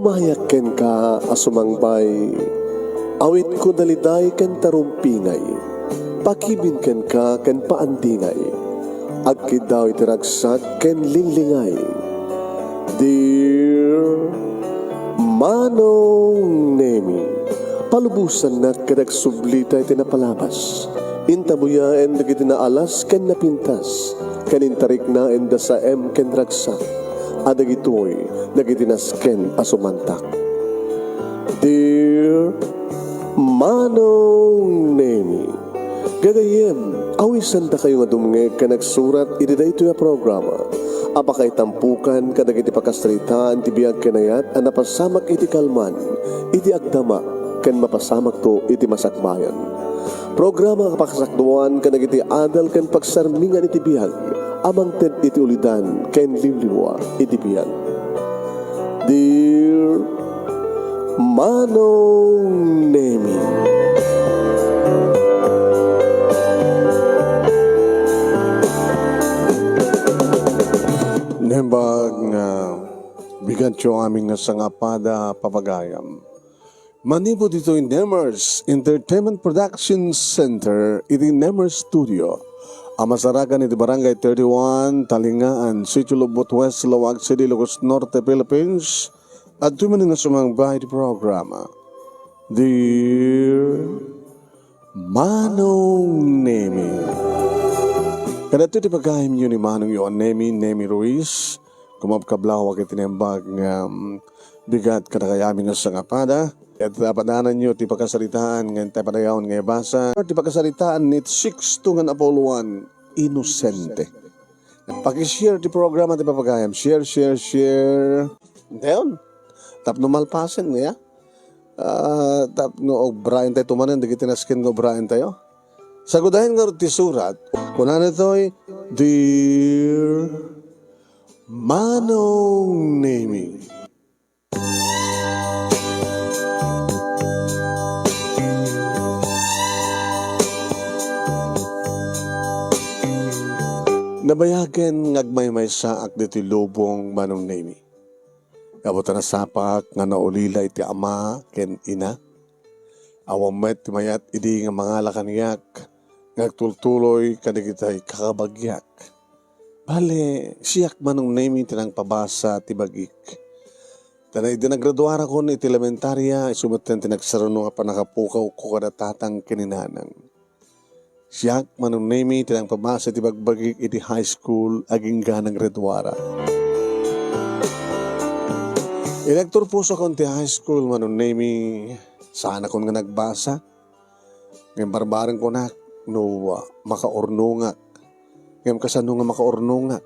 Umayak ken ka asumangbay, awit ko daliday ken tarumpingay, pakibin ken ka ken paandingay, agkid daw itiragsak ken linglingay. Dear Manong Nemi, palubusan na kadag sublita iti napalabas, intabuya en dagiti naalas ken napintas, kanintarik na en da sa ken ragsak, adag ito'y nagitinasken asumantak. Dear Manong Nemi, gagayem, awisan da kayo nga dumngeg ka nagsurat iti daytoy a programa. Apakay tampukan kadag iti pakasaritaan ti biyag kanayat a napasamak iti kalman, iti agdama, ken mapasamak to iti masakbayan. Programa kapakasakduan kadag iti adal ken pagsarmingan iti biyag, amang ted iti ulidan ken limliwa iti biyag. Dear Manong Nemi, nembag nga bigat yung aming nasangapada papagayam. Manibo dito in Nemers Entertainment Production Center, iti Nemers Studio. Amasarakan iti Barangay 31, Talingaan, Sitio Lubot West, Lawag City, Ilocos Norte, Philippines. At tumanin na sumangbay di programa. Dear Manong Nemi, kadato iti pagkahim yun ni Manong yun, Nemi Ruiz, kumapkablawag itinembag nga bigat kadakayami nga sangapada. At napadanan nyo, ti pagkasaritaan ngayon tayo padayawan ngayon basa. Ti pagkasaritaan ni 6 nga Apollo 1, Inosente. Pakishare ti programa ti papagayam. Share. Down. Tapno malpasen nga. Tapno Brian tayo tumanan, di kitinaskin ng Brian tayo. Sagudahin nga ti surat, kunan ito'y, Dear Manong Nemi, nabayagen ngagmaymay saak diti lubong Manong Nemi. Kabuta na sapak nga naulila iti ama ken ina. Awamet ti mayat idi nga mga lakaniyak, ngagtultuloy kadigitay kakabagyak. Bale, siyak Manong Nemi tinang pabasa ti bagik. Tanay di nagraduara ko iti elementarya, isumuten tinagsarano nga panakapukaw ko kada tatang kininanang. Siyak Manong Nemi tinang pabasa ti bagbagik iti high school aging ganang graduara. Inagturpuso ko ti high school Manong Nemi, sana ko nga nagbasa. Ngayon barbarang ko na no makaornungak. Ngayon kasano nga makaornungak.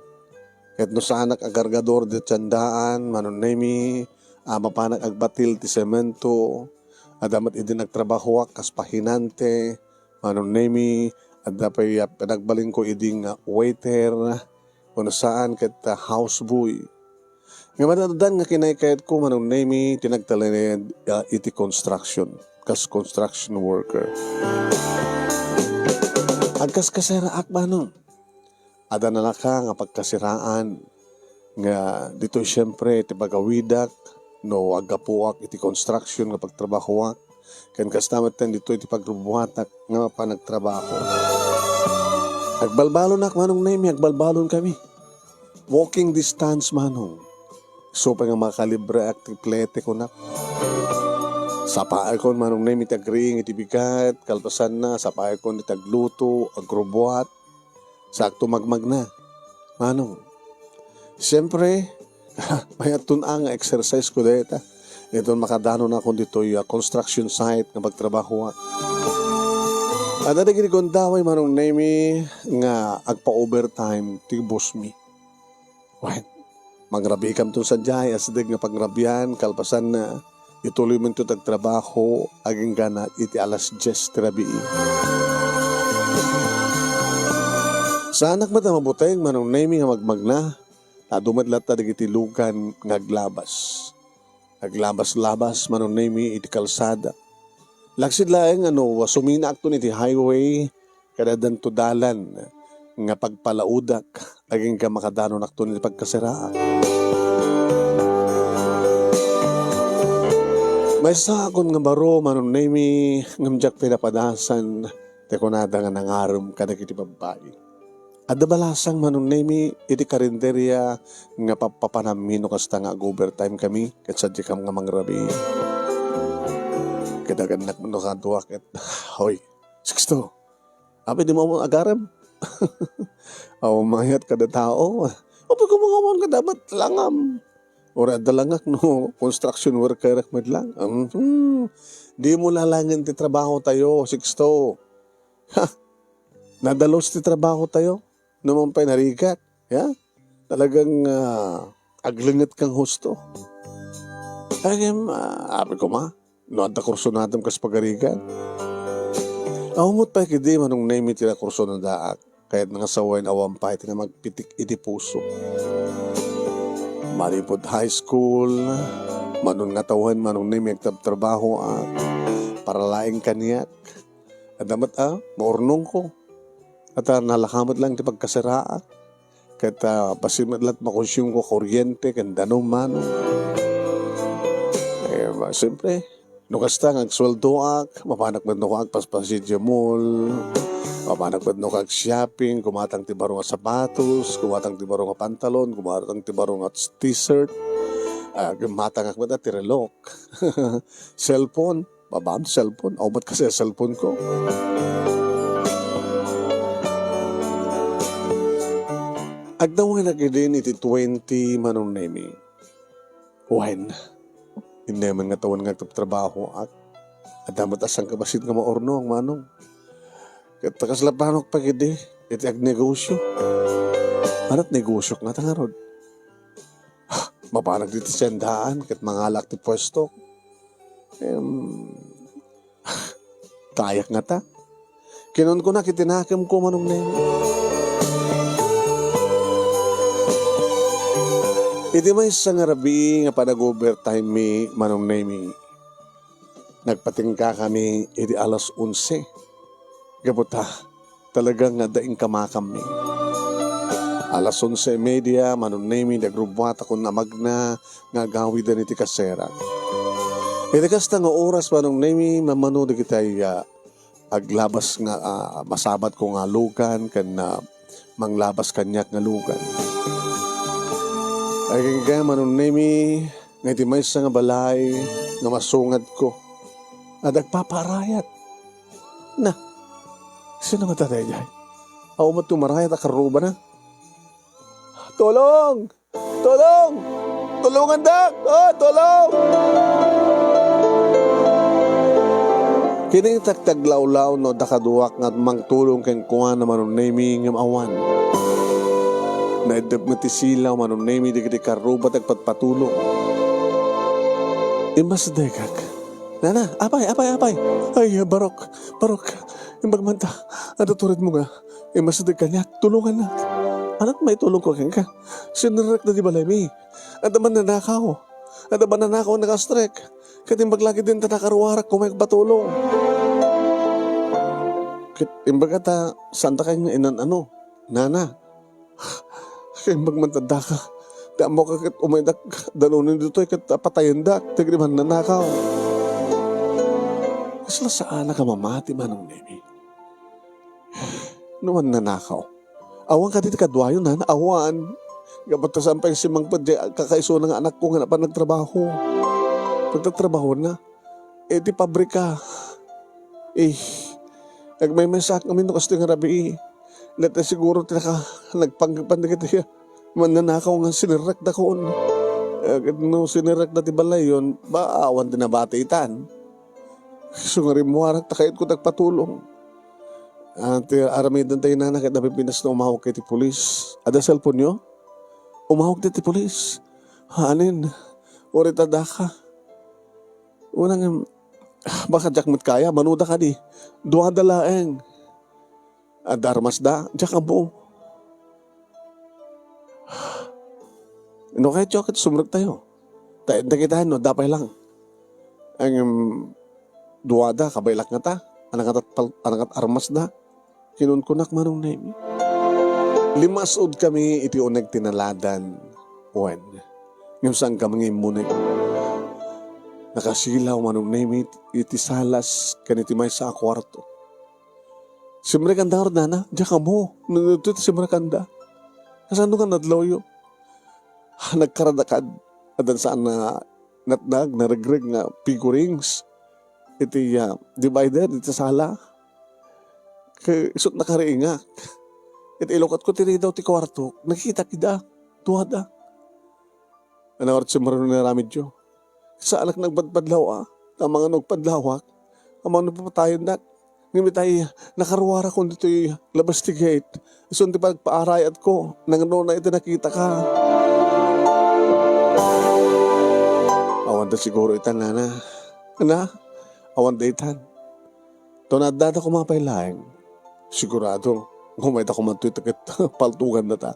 Kahit no sanak agargador di tiyandaan, Manong Nemi, mapanak agbatil ti semento, adamat idi nagtrabahoak kas pahinante, Manong Nemi, at dapay pinagbaling ko iding waiter, kung saan ket houseboy. Nga madadan nga kinaykayat ko Manong Nemi, tinagtalinid iti construction, kas construction worker. Agkas kasiraak Manong, ada na ka nga pagkasiraan, nga dito siyempre iti bagawidak, no agapuak iti construction nga pagtrabahoak, ken kastamat ten dito iti pagrubuhatak nga panagtrabaho. Agbalbalon ak Manong Nemi, agbalbalon kami. Walking distance Manong. So pa nga makalibre ak tiplete ko nak. Sapaay ko Manong Nemi tagring iti bigat, kalpasan na, sapaay ko ni tagluto, agrubuhat, sakto magmag na. Manong, siyempre, mayatun ang exercise ko dito. Ito makadano na ako dito yung construction site na pagtrabaho. At nadigin ko daway Manong Nemi nga agpa-overtime tigubos mi. Right? Magrabi kam to sa jay, asdig nga pagrabihan, kalpasan na, ituloy mo ito tagtrabaho, aging gana iti alas 10 tirabi. Sa anak mata mabuteng Manong Nemi nga magmagna, dumadlat ta digiti lugan ngaglabas. Naglabas-labas Manong Nemi iti kalsada. Laksid laeng sumina akto iti highway kada danto dalan nga pagpalaudak aging ka makadano nakto iti pagkasiraan. May sa akon nga baro manon nami ngamjak pinapadasan te kunada nga nangarom kada kiti babae. Adda balasang manon nami iti karinderya nga papapanamino kasta nga overtime kami ket sadya kam nga mangrabi. Kadaganak no kadwa ket hoy, siksto. Abi di mo agaram. Aw mayat kada tao. Opo ko mga ka dapat langam. Ora dalangak no construction worker madlang. Di mo lalangan ti trabaho tayo, siksto. Ha, nadalos ti trabaho tayo. Naman pa'y narigat. Ya? Talagang aglingat kang husto. Ay, abi ko ma. No, at kurso natin kas pagarigan. Ahumot pa kidi manong name iti na kurso na daak. Kahit nga sawain awam pa iti na magpitik iti puso. Malipod high school, manon nga tawahan manong name trabaho para laing kaniyak. Adamat maurnong ko. At nalakamot lang ti pagkasiraat. Kahit pasimadlat makonsume ko kuryente kandanong manong. Siyempre, nukasta nga sweldo ak, mapanak ba no ak paspasidya mall, mapanak ba no ak shopping, kumatang ti baro nga sapatos, kumatang ti baro nga pantalon, kumatang ti baro nga t-shirt, kumatang ak ba ti relok, cellphone, babam cellphone, ba't kasi cellphone ko. Agdawin na din iti 20 manong nemi. When? Hindi man nga tawan nga trabaho at damat asang kabasit nga maorno ang manong. Katakas lapanok pagidi, iti ag negosyo. Anat negosyo nga tangarod. Mapanag dito sendaan, kat mangalak ti pwesto. Kayak nga ta. Kinon ko na kitinakam ko manong nemi. Iti may isang arabi nga panag-overtime mi manong nami. Nagpatingka kami iti alas 11. Gabuta, talagang nga daing kamakam mi. Alas 11:30 manong nami nagrubwata ko na magna nga gawidan iti kasera. Iti kasta nga oras manong nami mamano di kitay aglabas nga masabat ko nga lugan kan manglabas kanyak nga lugan. Ay kaya manon nemi nga iti may nga balay nga masungad ko at agpaparayat. Na, sino nga tatay dyan? Ako mo tumarayat akaruba na? Tulong! Tulong! Tulungan dak! Oh, tulong! Kining tagtaglawlaw no dakaduwak nga mangtulong keng kuha na manon nemi nga awan. Naidab nga ti silaw manon nemi di kiti karubat agpatpatulong. Imbas dekak. Nana, apay. Ay, barok. Imbagmanta, ano turid mo nga? Imbas dek kanyak, tulungan na. Anat may tulong ko keng ka. Sinarak na di balay mi. At naman nanakaw. At naman nanakaw nakastrek. Katimbag lagi din tanakaruwarak kung may patulong. Imbag ata, santa kayo inan ano? Nana. Imbag mantanda ka. Di mo kakit umaydak dalunin dito kat patayin dak. Tigriman nanakaw. Kasla saan ka mamati manong nemi. Numan nanakaw. Awan ka dito kadwayo na. Awan. Gabat ta sampay si Mang Padje kakaiso ng anak ko nga na pa nagtrabaho. Pagtatrabaho na. Di pabrika. Nagmaymaysak kami no kasi nga rabi. Lata siguro tinaka nagpangpandigit siya. Mananakaw nga sinirak na koon. No sinirak na tibalay yun, baawan din na batitan. So nga rin mo harak takait ko nagpatulong. At aramidan tayo na nakitabi pinas na umahok kay ti polis. Ada cellphone nyo? Umahok ti polis. Hanin, orita daka. Unang, baka jakmat kaya, manuda ka di. Dua dalaeng. Adarmas da, jak abo. No kaya chokit, sumrag tayo. Tayo kita no, dapay lang. Ang duwada, kabaylak nga ta. Anangat armas da. Kinunkunak manong nemi. Limasod kami iti uneg tinaladan. Wen. Ngayon saan kami ngayon muneg. Nakasilaw manong name iti salas kaniti may sa kwarto. Simre kanda or nana, diya ka mo. Nunutot simre kanda. Kasano ka nadloyo? Nagkaradakad. Adan saan na natnag, naragreg nga figurings. Iti divider, iti sala. Isot nakariingak. Iti ilokat ko tiri daw ti kwarto. Nakikita kida. Tuwada. Ano orat simre na ramid yo. Sa anak nagbadbadlaw ang mga nagpadlawak, ang mga napapatayon na. Ngayon tayo, nakaruwara ko dito yung labas ti gate. So, hindi pa nagpaarayat ko. Nang ano na ito nakita ka. Awan da siguro itan na. Awan da itan. Tunadada ko mga pailaeng. Sigurado, kumita ko matuit agad paltugan na ta.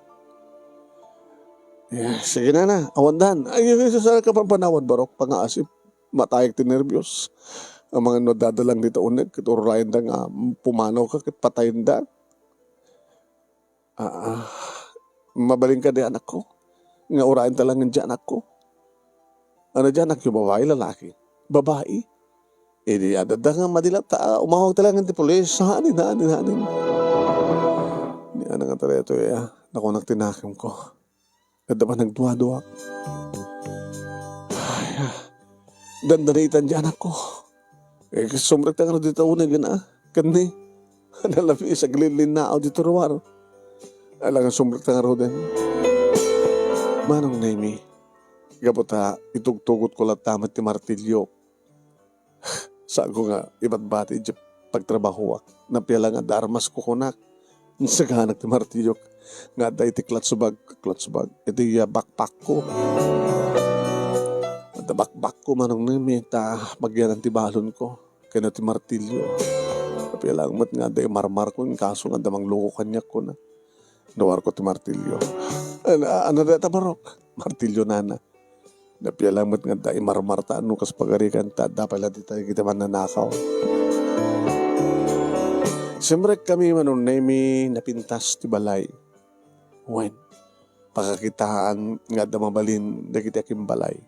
Sige na. Awan dan. Ay, sasara ka pa panawad, Barok. Pangaasip. Matayag ti nervyos. Ang mga nadadalang dito unig. Kiturayan da nga pumanaw ka. Kitpatayin da. Mabaling ka di anak ko. Nga urayan talangan di anak ko. Ano di anak yung babae, lalaki? Babae? Di adada nga madilat ta. Umawag talangan ti polis. Hanin. Di ano nga tala ito naku nagtinakim ko. Kada ba nagduwa-duwa? Dandanitan dyan ako. Sumrek na nga dito unay gana. Kani. Nalabi sa glilin na ako dito ruwar. Alang sumrek na nga rin. Manong Naimi. Gabota, itugtugot ko lang tamat ti martilyo. Saan ko nga iba't bati dyan pagtrabaho Napiyala nga darmas ko kunak. Saganak ti martilyo. Nga dahi ti klatsubag. Ito yung backpack ko. At backpack ko manong nami magyanan ti balon ko. Kaya na ti martilyo. Tapi lang mat nga dahi marmar ko. Kaso nga damang loko kanyak ko na. Nawar ko ti martilyo. Ano data Barok? Martilyo nana. Tapi lang mat nga dahi marmar ta. Ano kas pagarikan ta. Dapat lang tayo kita man nanakaw. Siyempre kami manong nami napintas ti balay. When pakakitaan nga damabalin dagiti aking balay.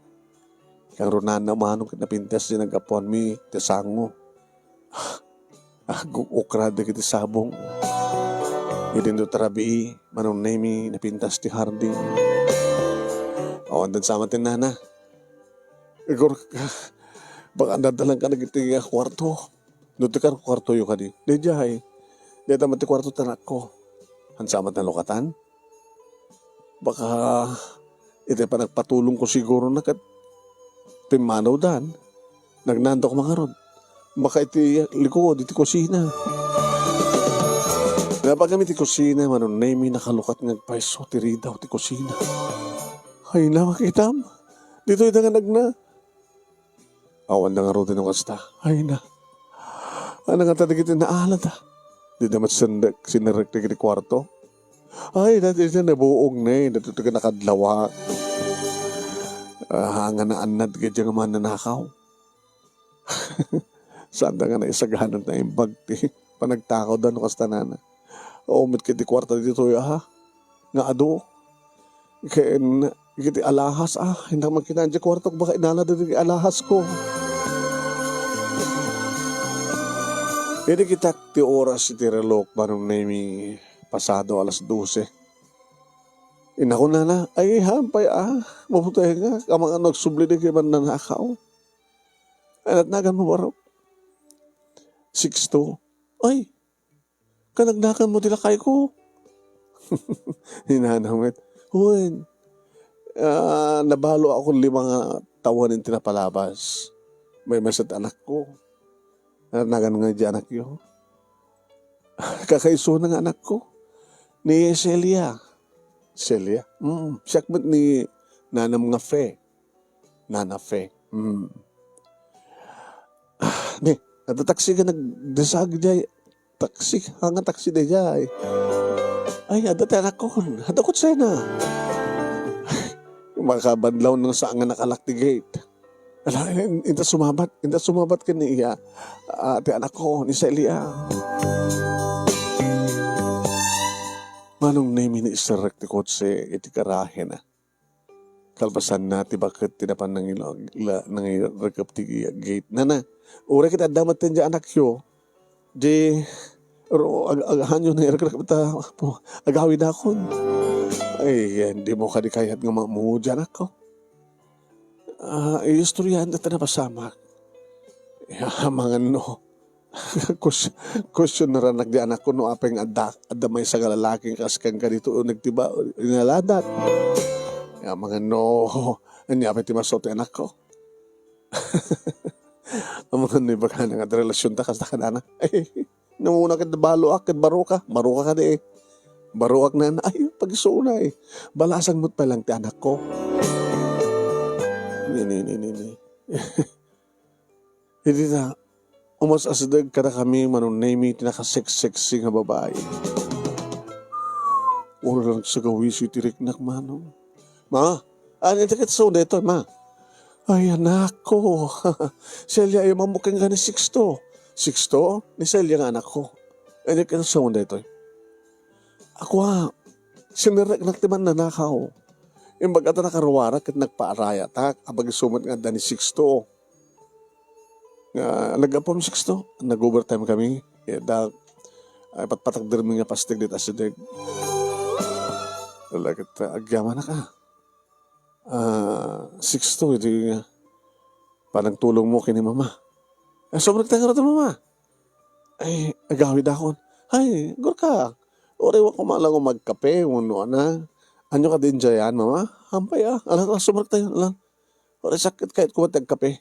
Kang runan na manong napintas din nagapon mi ti sango. Ukra dagiti sabong. Idin do tarabii manong nami napintas ti harding. Awan dan sama ti nana. Igor baka nadalang ka nagiti kwarto. Doon ka kwarto yung kadi. Di jahay. Di tamat ti kwarto tanak ko. Hansamat na lokatan. Baka iti pa nagpatulong ko siguro na kat pimanaw dan. Nagnando ko mga ron. Baka iti likod, iti kusina. Napag kami ti kusina, manon na yung nakalukat ng paiso, tiri daw ti kusina. Ay na makitam. Dito yung nagna. Awan na nga ron din ng kasta. Ay na. Ano nga tatagitin na alat Di naman sinarek na kini kwarto. Ay, dati siya nabuong na Dati ka nakadlawa. Hanga na anad ka dyan nga mananakaw. Saan nga na isaganan na yung bagti. Panagtakaw da no kastanana. Umit kiti kwarto dito Nga ado. Kaya kiti alahas Hindi magkinaan dyan kwarto. Baka inala din alahas ko. Hindi kita ti oras iti relok manong nami pasado alas 12. Inako na. Ay hampay Mabutay nga. Kamang nagsubli din kayo man nanakaw. Ay natnagan mo Barok. 6-2. Ay. Kanagnakan mo tilakay ko. Hinanamit. Huwin. Nabalo ako 5 tawanin tinapalabas. May masat anak ko. Nagan nga di anak yun. Kakaiso ng anak ko. Ni Celia. Siyak ba't ni Nanam nga Fe. Nana Fe. Natataksi ka nagdesag jay. Taksi de jay. Ay, adat anak ko. Hadakot sa'yo na. Makabanlaw nang saan nga nakalak ti gate. Inta sumabat ka niya. Ti anak ko, ni Celia. Manong name ni isarek ti kotse iti karahe na. Kalpasan na ti bakit tinapan ng ragap ti gate. Nana, ura kita damat din anak yo. Di, agahan yun na ragap ta, agawin akon. Ay, hindi mo kadikayat nga mamuja anak ko. Istoryahan na napasamak. Mga no. Kusyon na ranak di anak ko no apeng adamay sa galalaking kaskan ka dito nagtiba inaladat. Mga no. Anya pa ti masote anak ko. Ang mga no ibaga nga relasyon ta kas kanana. Ay, namuna ka baluak kat baruka. Baruka ka di eh. Baruak na ay pag-isuna eh. Balasang mo't pa lang ti anak ko. Ni. Hindi na, umas asadag ka na kami manunay tinaka-sex-sexy nga babae. Uro lang sa gawisi tirik nak manong. Ma, ano yung tikat sa ito, ma? Ay, anak ko. Celia, ay mamukang ka ni Sixto. Sixto? Ni Celia nga anak ko. Ano yung tikat sa ito? Ako sinirek naktiman na nakaw. Yung bagata nakarawara kat nagpaaraya tak, abag sumat nga dani Sixto. Nag-apom Sixto, nag-overtime kami. Ay patpatak dirmi nga pastig dito sa dig. Lagit, agyaman na ka. Sixto, ito nga. Parang tulong mo kini mama. Sobrang tangarot mama. Ay, agawid akon. Ay, gurka. Orewa ko malang magkape, uno na. Anyo ka din dyan, mama? Hampay alam, sumarag tayo, alam. Ore sakit kahit kumatag kape.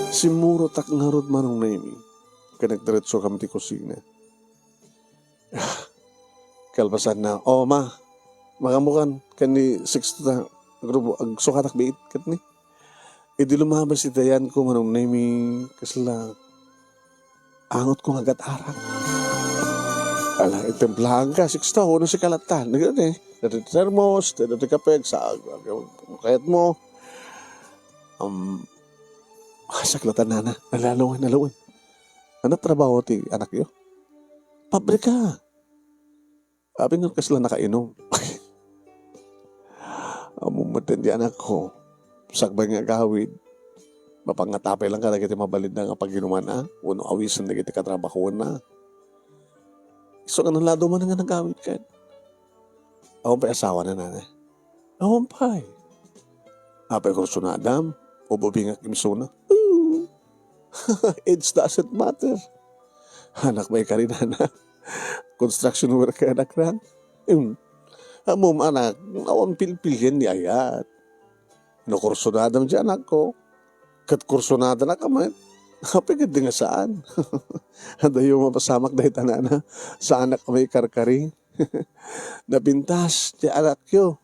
Simuro tak ngarod manong naimi. Kanagdiretso kami ti kusina. Kalpasan na, ma, makamukan, kani 6 ta, grupo, ag sukatak biit, kat ni. Di lumabas si Dayan ko manong naimi, kasla, angot kong agat-arak. Ala, itemplahan ka, 6 ta, ano si kalatan, nagano eh, dati termos, dati kapeg, sa kayat mo, saklatan na, nalawan. Ano trabaho ti anak yo? Pabrika. Sabi nga kasla nakainom. Amumatan di anak ko. Sagbay nga gawid. Mapangatapay lang ka na kita mabalid na nga pag-inuman na. Uno awisan na kita katrabaho na. So ka lado man nga nagawid ka. Awang pa asawa na nanay. Awang pa eh. Apay kurso na Adam. O bubingak imsuna. Age doesn't matter. Anak may karinana. Construction worker anak ran. Amom anak, awan pilpil yan ni ayat. No kursunada mo dyan anak ko. Kat kursunada na kamay. Kapagad nga saan. Handa yung mapasamak dahil tanana. Sa anak may karkari. Napintas di anak yo.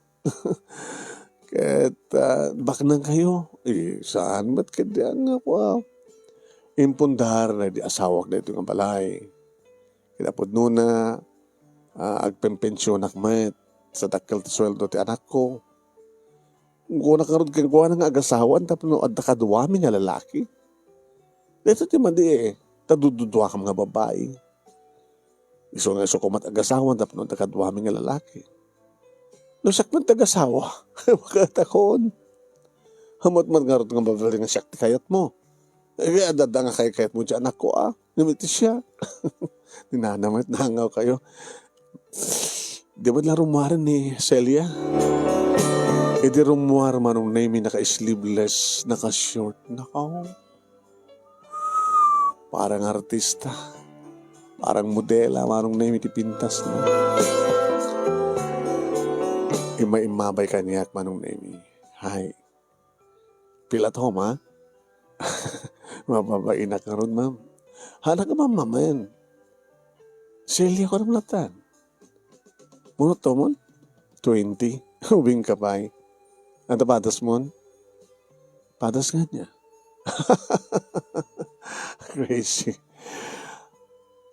Kat baknang kayo. Saan ba't kaya nga ko impundar na di asawak na ito ng balay. Kinapod nuna, agpempensyon nakmet, sa dakil ti sweldo ti anak ko. Kung nakarod kang kuha ng agasawan, tapos no, adda kaduwami nga lalaki. Dito ti madi tadududwa ka mga babae. Iso nga iso kumat agasawan, tapos no, adda kaduwami nga lalaki. No, sakman tagasawa, makatakon. Hamot man nga rod nga babae nga siyak ti kayat mo. Adada nga kayat mo dyan, anak ko namiti siya. Ninanamit, nangaw kayo. Di ba na rumuar ni Celia? Di rumuar manong naimi naka-sleeveless, naka-short. Nakaw. Parang artista. Parang modela, manong naimi tipintas na. Ima-imabay kanyak manong naimi. Hay. Pilat ho, ma? Mababainak nga ron, ma'am. Hanak ka mamaman. Celia ko naman latan. Munot to mon? 20. Ubing ka pa eh. Ang tapatas mon? Patas nga niya. Crazy.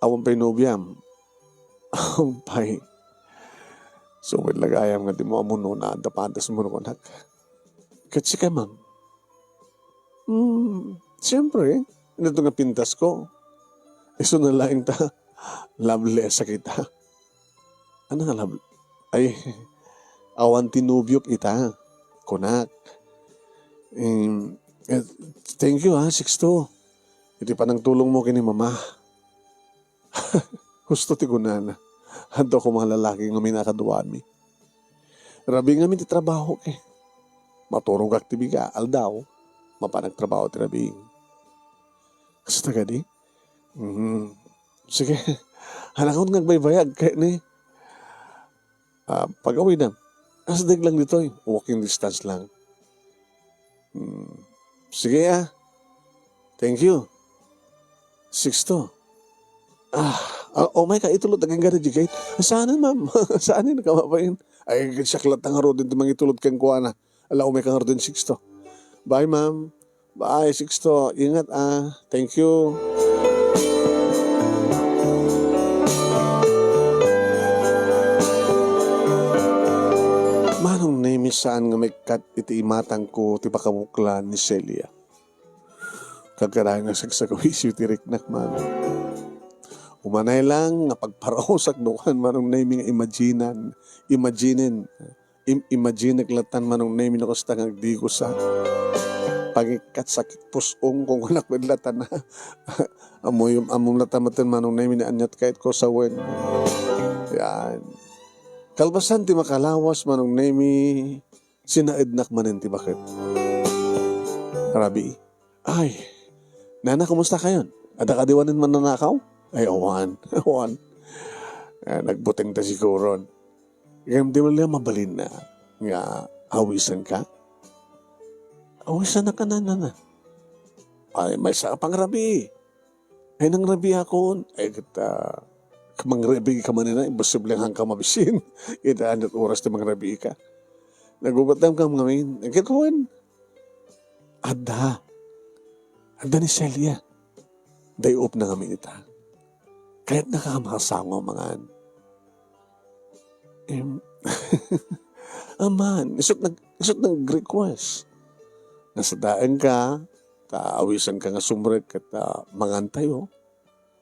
Awang pa'y nobyam. Awang pa'y. So, may lagayam nga di mo amuno na ang tapatas mo ko anak. Katsi ka, ma'am. Siyempre, ito nga pintas ko. Iso na lang ta, loveless sa kita. Ano nga lab? Ay, awan tinubyok ita. Kunak. Eh, thank you ha, Sixto. Iti pa nang tulong mo kini mama. Gusto ti kunana. Hando ko mga lalaki nga minakaduan mi. Rabi nga mi ti trabaho ke. Maturog aktibiga, aldaw. Mapanagtrabaho ti rabi. Kasi tagadi? Sige. Hanakon ngagbaybayag kaya ni. Pag-awi na. Asdag lang dito eh. Walking distance lang. Sige Thank you. Sixto. Oh my God, itulot ang ganda di gate. Saan ma'am? Saan yun nakamapain? Ay, saklat ang haro din timang itulot kang kuha na. Ala, may kang haro din, Sixto. Bye, ma'am. Bye, Sixto. Ingat Thank you. Manong name saan nga may kat iti imatang ko ti pakabuklan ni Celia. Kagkarahan nga sagsagawisyo ti riknak manong. Umanay lang nga pagparaosak doon manong name nga imaginin klatan manong name no kasta nga di ko sa pagikat sakit pusong kung anak latan na among latamatan manong name ni anyat kahit ko sa wen. Yan. Kalbasan ti makalawas manong name sinaednak manen ti bakit. Rabi, ay, nana, kumusta kayon? Ada kadiwanin man nanakaw? Ay, awan. Nagbuting ta siguro. Di mo lang mabalin na nga awisan ka. Awisan na ka na. Ay, may sa pang rabi. Ay, nang rabi ako. Ay, kita, kamang rabi ka man na, imposible hang ka mabisin. Kita, anot oras na mang rabi ka. Nagubatam ka ngamin. Ay, kikuhin. Ada ni Celia. Dayop na kami ita. Kahit nakakamasama mga aman, isot nag-request. Nasadaan ka, taawisan ka nga sumrek at mangantay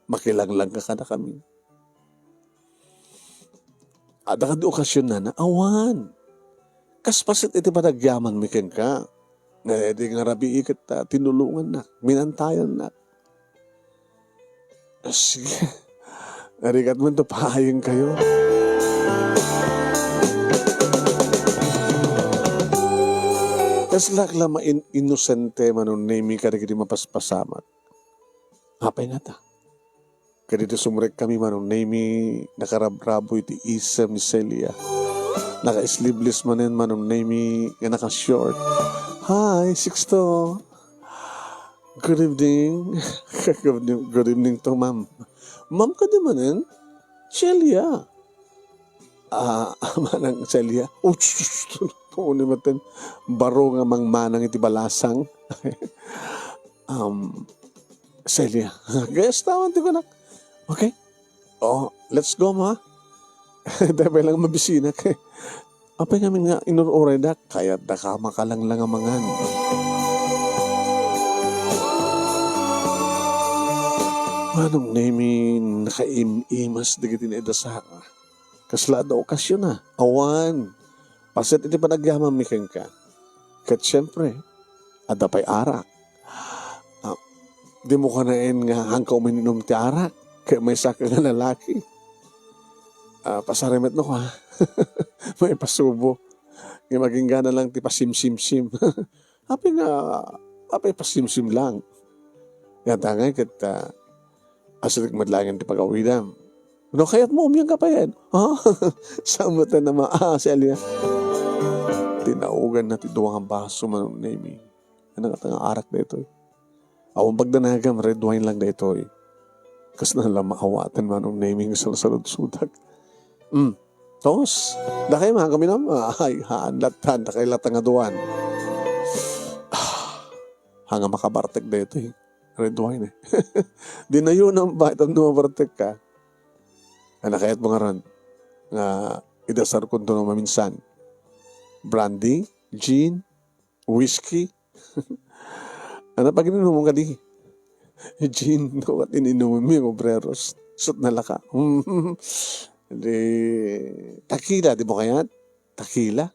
makilanglang ka kada kami. Ada ka di okasyon na awan. Kaspasit iti panagyaman mikin ka. Nga edi nga rabi ikat tinulungan na, minantayan na. Sige. Narikat mo ito, pahayang kayo. Kaslak lama inosente manon name ka rin mapaspasamat. Hapay nga ta. Kadito sumrek kami manon name nakarabrabo iti isam ni Celia. Naka-sleeveless manen manon name nga naka-short. Hi, Sixto. Good evening. Good evening to ma'am. Ma'am ka naman yan? Celia. Manang Celia. Tuuni matan. Baro nga mang manang iti balasang. Celia. Gayas tawan ti ko na. Okay. Let's go ma. Dahil lang mabisina kay. Apay namin nga inuroray da. Kaya da ka makalang lang amangan. Manong name nakaim-imas digiti na edasaka. Kasla da okasyon na. Awan. Pasit iti panagyaman mikin ka. Kat syempre, ada pa'y arak. Di mo ka nain nga hangka uminom ti arak. Kaya may saka nga lalaki. Pasarimet no ka. May pasubo. Nga maging gana lang ti pasim-sim-sim. Apay pasim-sim lang. Yan tangay kita asalik madlangan ti pag-awidam. No, kaya't mo umiyang ka pa yan. Samutan na Celia. Tinaugan na ti duwang ang baso manong name. Ano nga tanga arak na ito Awang pagdanagam, red wine lang na ito Kas na lang maawatan manong naming sa salud-sudak. Tos, da kayo mga kami naman. Ay, haanlatan, da kayo latang aduan. Hanga makabartek na ito Red wine Di na yun ang bakit ang numabartek ka. Nakayat mga ran. Nga idasar ko ito maminsan. Brandy, gin, whiskey. Pag ininom ka di? Gin, at ininom mo yung obreros. Sut na laka. Di, takila, di mo kaya? Takila?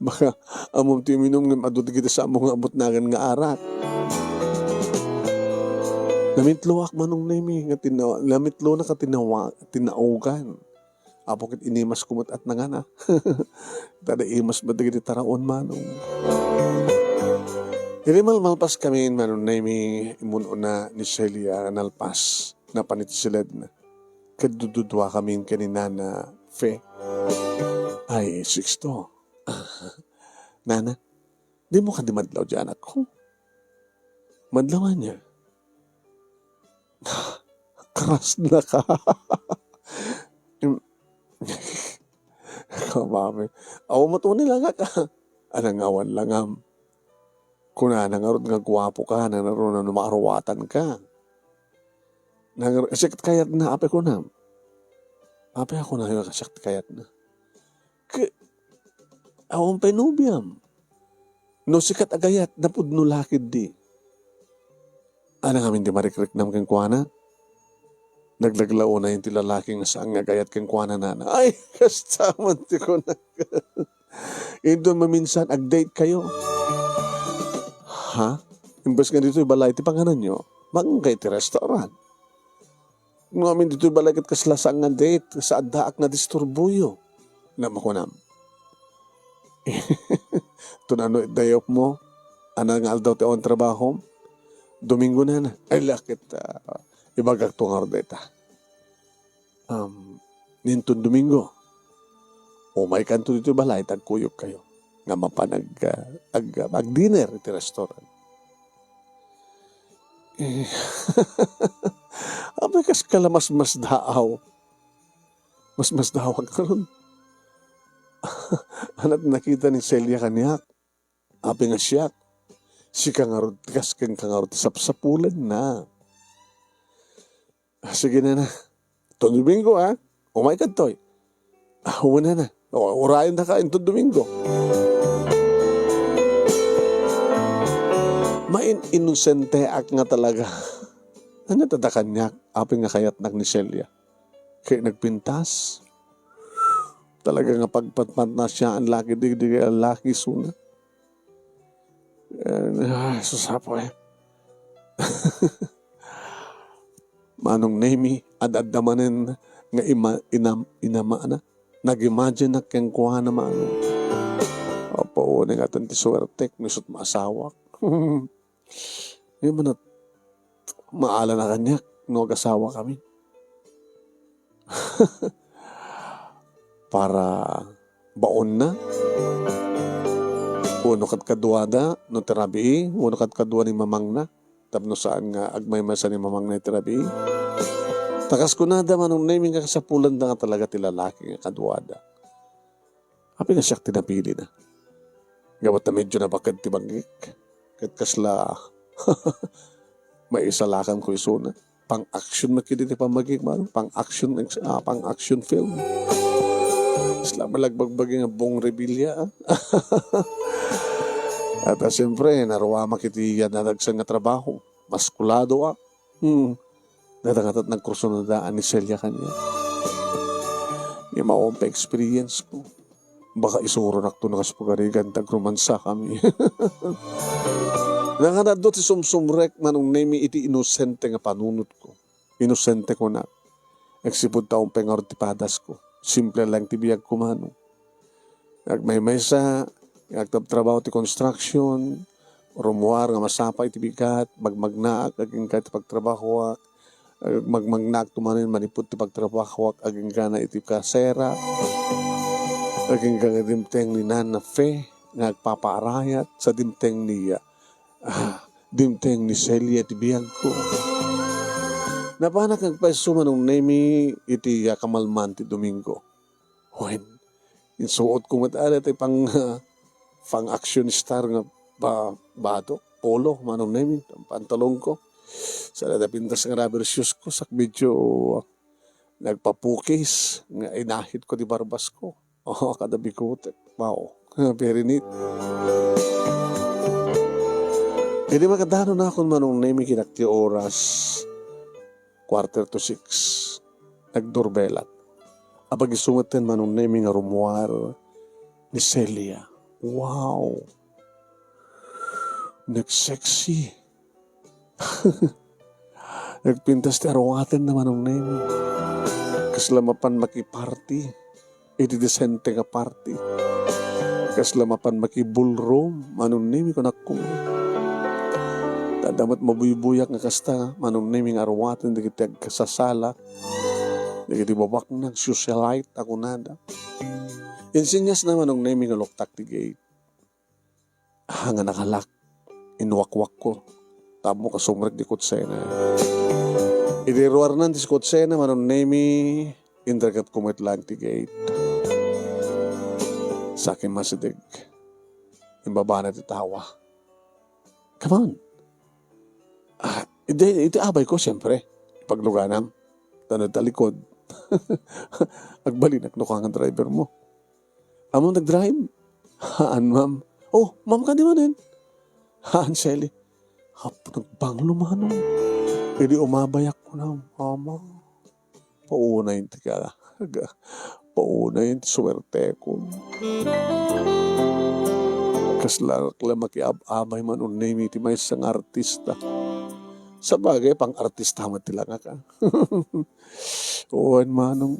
Baka amom ti minum ng adot kita sa among amot nagan nga arat. Namitlo ak manong nemi nga namitlo na ka tinaugan. Apo kit inimas kumot at nangana. Tada imas ba digiti taraon manong. Irimal malpas kami manong nemi imununa ni Celia nalpas na panitsilad na. Kadududwa kami kanina na fe. Ay, Sixto. Nana, di mo ka di madlaw dyan ako. Madlawan niya. Karas na ka. Kamami. Awa mo to nila nga ka. Anangawan lang am. Kung nangarot nga guwapo ka, nangaroon na numarawatan ka. Sikat kayat na, ape ko na. Ape ako na yung sikat kayat na. Awang penubiam. No sikat agayat, napud no lakid di. Anang amin di marikrik nam keng kuana? Naglaglaw na yung tilalaki nga saan nga gayat keng kuana na. Ay, kastaman ti ko na. Ito maminsan, ag-date kayo. Ha? Imbes nga dito balay, ti panganan nyo, manggay ti restaurant. Ngamin dito balay kat kaslasang nga date, sa adaak na disturbuyo. Namakunam. Tunano day off mo, anang aldaw ti on trabaho, Domingo na na. Ay lakit, ibagak tungar deta. Nintun Domingo, umay kanto dito balay, tagkuyok kayo. Nga mapanag mag-dinner iti restaurant. Abay kas kala mas daaw. Mas daaw ang karon. Anat nakita ni Celia kanyak. Abi nga siyak. Si kangarod, kas kang kangarod, sapsapulan na. Sige na. Domingo ha. Umay kantoy. Una na. Urayan na ka ito Domingo. Inosente ak nga talaga. Ano tatakan niya? Aping nga kayat nak ni Celia. Kaya nagpintas. Talaga nga pagpatpat na siya ang laki digdig ang laki suna. Susapo eh. Manong nemi adadamanin nga inama na. Nag-imagine na keng kuha na manong. Opo, nga ito ti suwertek, misut maasawak. Yung manat, maala na kanya, nag-asawa kami. Para baon na. Uno kat kadwa na, no terabi, uno kat kadwa ni mamang na. Tapno saan nga agmay masa ni mamang na terabi. Takas ko na da manong naming kasapulan na nga talaga tilalaki nga kadwa da. Hapi nga siyak tinapili na. Gawat na medyo nabakad tibanggik. Kat kasla may isalakan ko isuna. Pang-action na kiniti pamagik man. Pang-action film. Isla malagbagbagi nga buong rebilya. At siyempre, naruwa makitiyan na nagsan nga trabaho. Maskulado ah. Nadangat at nagkursunodaan ni Celia kanya. Yung maompa experience ko. Baka isuro nakto na kaspagarigan tagrumansa kami. Nanganadot si sumsumrek manong nemi iti inosente nga panunot ko. Inosente ko na. Nagsipod taong pengartipadas ko. Simple lang tibiyag ko manong. Nagmaymay sa, nagtrabaho ti construction, rumuar nga masapa iti bigat, magmagnaak, aging kahit pagtrabaho magmagnaak tumanin manipot ti pagtrabaho aging gana iti kasera. Aging dimteng ni Nana Fe, nagpapaarayat sa dimteng ni Celia tibiyag ko. Napanak nagpaisuman ng nemi iti kamalman ti Domingo. When, insuot ko matala iti pang action star nga bato, polo, manong nemi, pantalong ko. Sa pintas nga rubber shoes ko, sak medyo nagpapukis, nga inahit ko di barbas ko. Kada bikote. Wow. Very neat. Hindi magkadano na akong manong nemi kinakti oras. 5:45. Nagdurbelat. Apag isungatan manong naming arumuar ni Celia. Wow! Nagsexy. Nagpintas ti arawaten naman ng name. Kaslamapan makiparty. Iti desente nga party. Kaslamapan makibulroom. Manong name ko nakong. Tadamat mabuibuyak nga kasta. Manong name nga arawaten. Dikiti kasasala. Dikiti babak ng socialite. Ako nada. Insinyas naman ng name nga loktak ti gate. Nga nakalak. Inwakwak ko. Tamo ka sumrek di kutsena. Idiruar nan di kutsena manon nemi indragat kumit lang ti gate. Sa akin masidig. Imbaba na ti tawa. Come on. Iti abay ko siyempre. Pagluganam. Tanod talikod. Agbalinak no kang driver mo. Among nag-drive? Haan ma'am. Oh, ma'am ka di man din. Haan Shelly. Nagbanglo manong. Hindi umabayak ko na, mama. Pauna yun tika. Pauna yun swerte ko. Kaslak lang makiab-abay man unay iti may isang artista. Sa bagay, pang artista matilang ka. Uwan manong.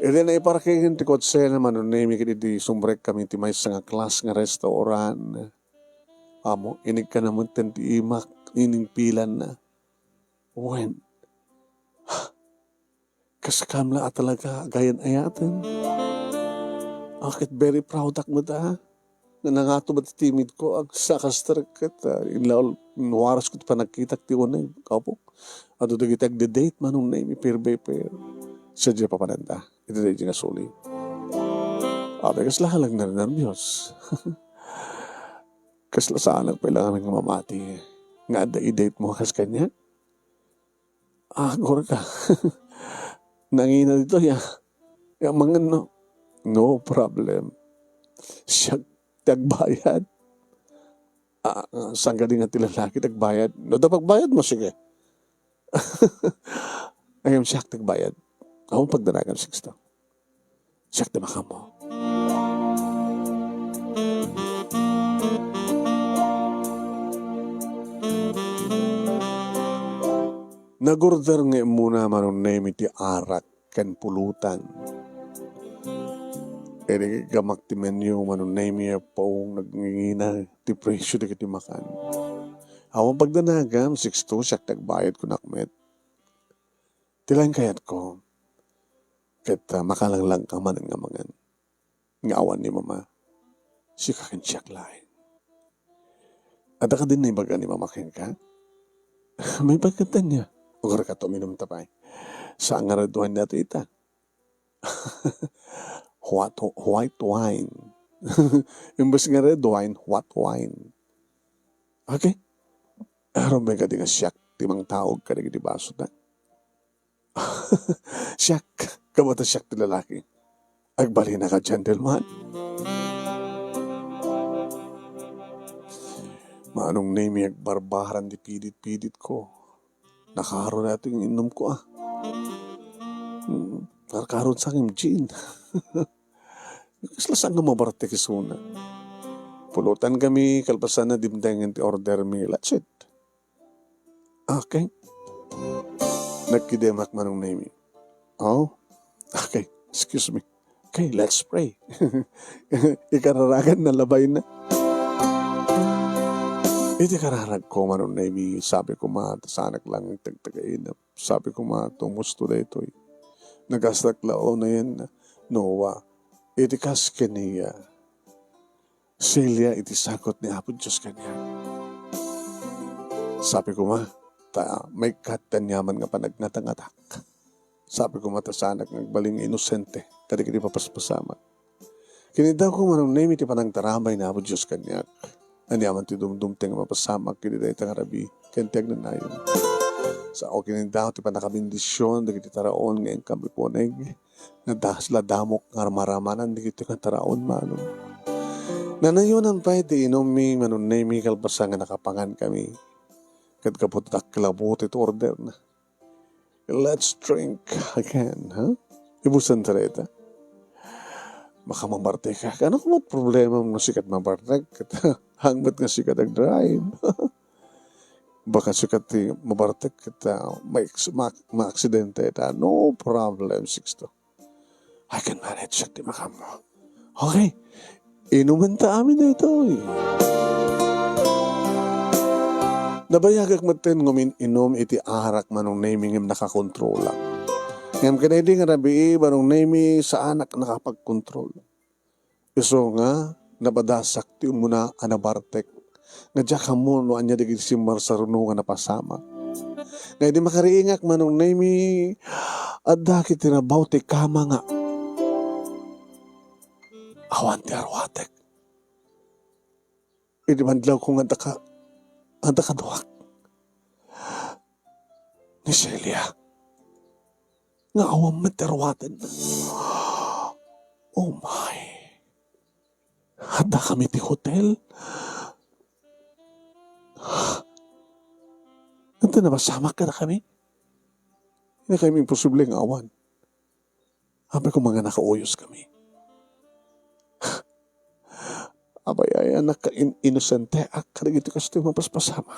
Edi na iparakingin ti kotse naman unay mi kiti sumbrek kami ti may isang klas nga restaurant. Amo, inig ka naman ti imak, ining pilan na. When? Kaskamla at talaga, gayan ayaten. Akit very proud ak mo ta. Nanangato ba timid ko, ag sakasterket. Inlaol, nuwaras ko pa nagkita ti unay, kapo. Ato dagitag the date, manong na imi-pair. Sadya pa pananda, ito na yung suli. Abe, kaslahalag na rin nervyos. Kasla saan pala kaming mamati. Nga da i-date mo kas kanya? Gora ka. Nangina dito ya. Yung mga no problem. Siya tagbayad. Saan ka din nga tilalaki tagbayad? No, da pagbayad mo, sige. Ngayon siya tagbayad. Ako pagdanagan siksto. Siya tibaka mo. Nagorder nga muna manong name iti arak ken pulutan. Eri gamak ti menu manong name paong nagngingina ti presyo di kiti makan. Awang pagdanagam, 6-2 siya tagbayad ko nakmet. Tilang kayat ko. Ket makalanglang ka man nga mangan. Ngawan ni mama. Siya kakin siyak lain. At ka din na ibaga ni mama ken ka? May pagkatan niya. Ugar ka to minum tapay. Sa angaraduhan nato ita. White wine. Imbes nga red wine, white wine. Okay? Aron may ka di nga siyak. Timang taog ka di baso na. Siyak. Kabata siyak ti lalaki. Agbali na ka, gentleman. Maanong name agbarbaran di pidit-pidit ko. Nakaro natin yung inom ko Nakakaroon sa aking gin. Kasla saan nga mabarte kisuna. Pulutan kami, kalpasan na dimdengan ti order mi. That's it. Okay. Nagkidemak manong name. Oh? Okay. Excuse me. Okay, let's pray. Ikararagan na labay na. Iti kararag ko manon na sabi ko sanak lang tagtagain. Sabi ko tumusto na ito. Nagaslaklao na yan. Noah, iti kas kaniya. Celia, iti sakot ni Apo Diyos kanya. Sabi ko may katanyaman nga panagnatangatak. Sabi ko sanak nagbaling inosente. Kadi papaspasamat. Kinidaw ko manon na iti panangtaramay ni Apo Diyos kanya. Anyaman ti dumdumteng mapasamak kini dahi tangarabi kenteg na nayon. Sa okay ni daw ti panakabindisyon dagiti taraon ngayon kami poneg na dasla damok ngarmaramanan dagiti kan taraon manong. Nanayunan pa iti inoming manunay mi kalbasa nga nakapangan kami. Kat kaputak kilabot iti order na. Let's drink again, ha? Ibusan tareta. Maka mamarte ka. Ano kung problema mo sikat mabartag? Hangbat nga sikat ag-drive. Baka sikat mabartag kita ma-aksidente ta. No problem, Sixto. I can manage siya, di makamo. Okay. Inuman ta amin na ito eh. Nabayagak matin ngumin inom iti arak manong naming im nakakontrola. Ngam kanay nga rabi manong nami sa anak nakapagkontrol. Iso nga nabadasak ti umuna anabartek. Nga diya kamo no anya digit si Marsarno nga napasama. Nga di makariingak manong nami adda kiti nabaw ti kama nga. Awan ti arwatek. Idimandlaw ko nga anda ka duwak. Ni Celia. Nga awang materwatan na. Oh my. Handa kami ti hotel. Anta na masama ka na kami? Hindi kami imposible ng awan. Abay kung mga nakauyos kami. Abay ay anak ka inosente ak karigito kasi mapaspasama.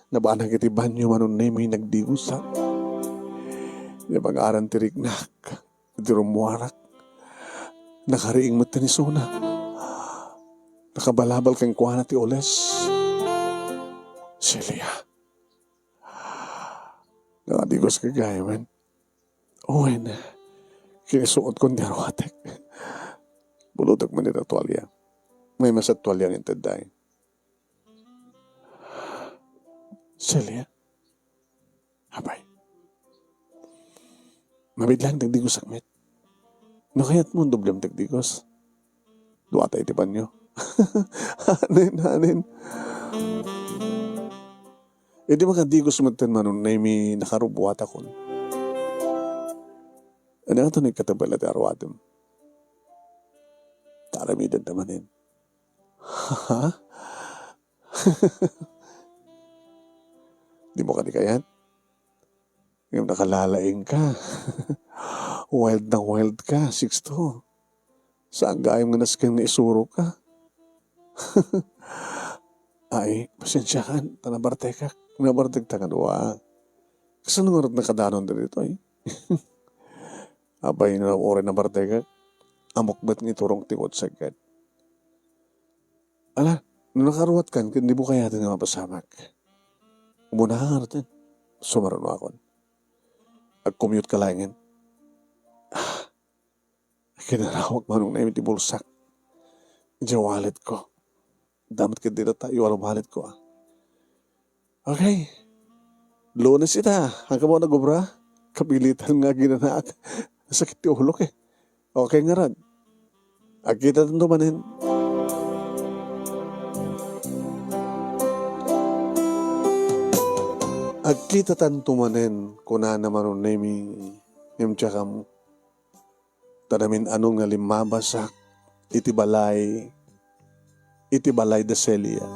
Nabanang iti banyo manon na may nagdiusak. Di mag-aran tirignak. Iti rumuwarak. Nakariing mo tanisuna. Nakabalabal kang kuha na ti oles. Celia. Nakadigos ka gaya man. Uwin. Kinisuot kong diarwatek. Bulutok man ito tuwalya. May masat tuwalya ng intinday. Celia? Abay. Mabidlang tagdigos akmet. No kaya't mo doblem tagdigos. Duwata itipan nyo. Hanin. E di makadigos matin manon na may nakarubuhat akon. Ano nga ito nagkatabal at arwatem? Taramidan tamanin. Ha? Di mo kanikayan? Ngayon nakalalaing ka. Wild na wild ka, Sixto. Saan gayong nga naskang naisuro ka? Ay, pasensyahan. Tanabartek ka. Nabartek ta nga doa. Kasi nung orat nakadanon din ito eh. Abay na orin na bartek ka. Amok ba't ngiturong tingot sagad? Ala, nung nakaruat kan, hindi mo kaya natin nga mapasamak. Umunahan natin. Sumaron ako. Ag-commute ka lang yan. Kinarawag manong na yung bulsak. Diyan wallet ko. Damat ka dito tayo, walang wallet ko ah. Okay. Lunes ita. Hanggang mo nagubra. Kapilitan nga ginanak. Sakit ti ulok eh. Okay nga rad. Agkita tanto manin. Agkita tanto manin. Kuna naman nun na yung tsaka mo. Tanamin anong nga limabasak. Itibalay da Celia.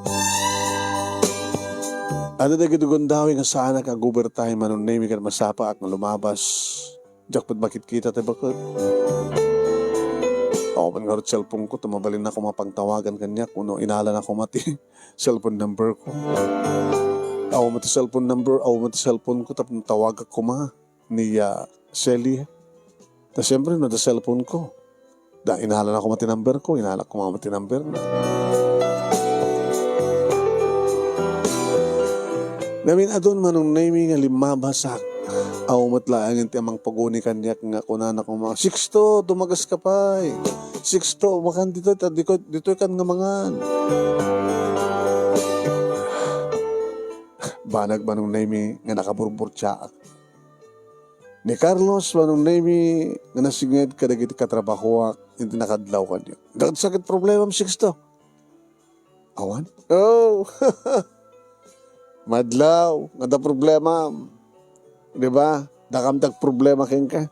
Ano na gidugundawi nga sana ka gubertay manon na yung masapa at lumabas. Jakpad bakit kita tayo bakit? Ako man nga cellphone ko, tumabalin na ako mapangtawagan kanya kung inala na ako mati cellphone number ko. Ako mati cellphone ko, tapos tawag ako ni Celia. Tapos siyempre, da cellphone ko. Inala na ako mati number ko, inala ko mati number na. Namin adon manong naming nga limabasak. Aw matlaangin ti amang paguni kanyak nga kunana ko mga Sixto, tumagas ka pa eh. Sixto, makan dito kan nga mangan. Banag manong naming nga nakaburburtsaak. Ni Carlos manong naming nga nasinged kadagiti katrabaho hindi nakadlaw kanyo. Dagat sakit problema mo Sixto. Awan? Oh! Madlaw, nga problema. Diba? Dakamdag problema ken ka.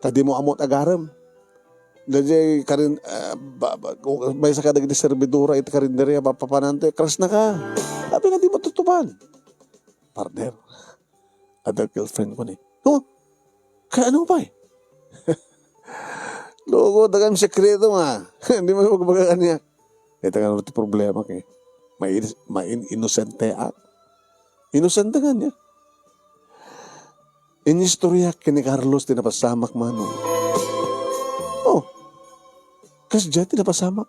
Tadi mo amot agaram. Dadi karin may sa kadag di servidura it karinderya papapanante crash na ka. Sabi nga di mo tutupan. Partner. Ada girlfriend ko ni. Oh, kaya ano pa eh? Loko, dagang sekreto nga. Hindi mo magbaga niya. Ito nga naman problema kay. Inosente ak. Inosente nga niya. Inistorya kini Carlos tinapasamak mano. Oh, kasi dyan tinapasamak.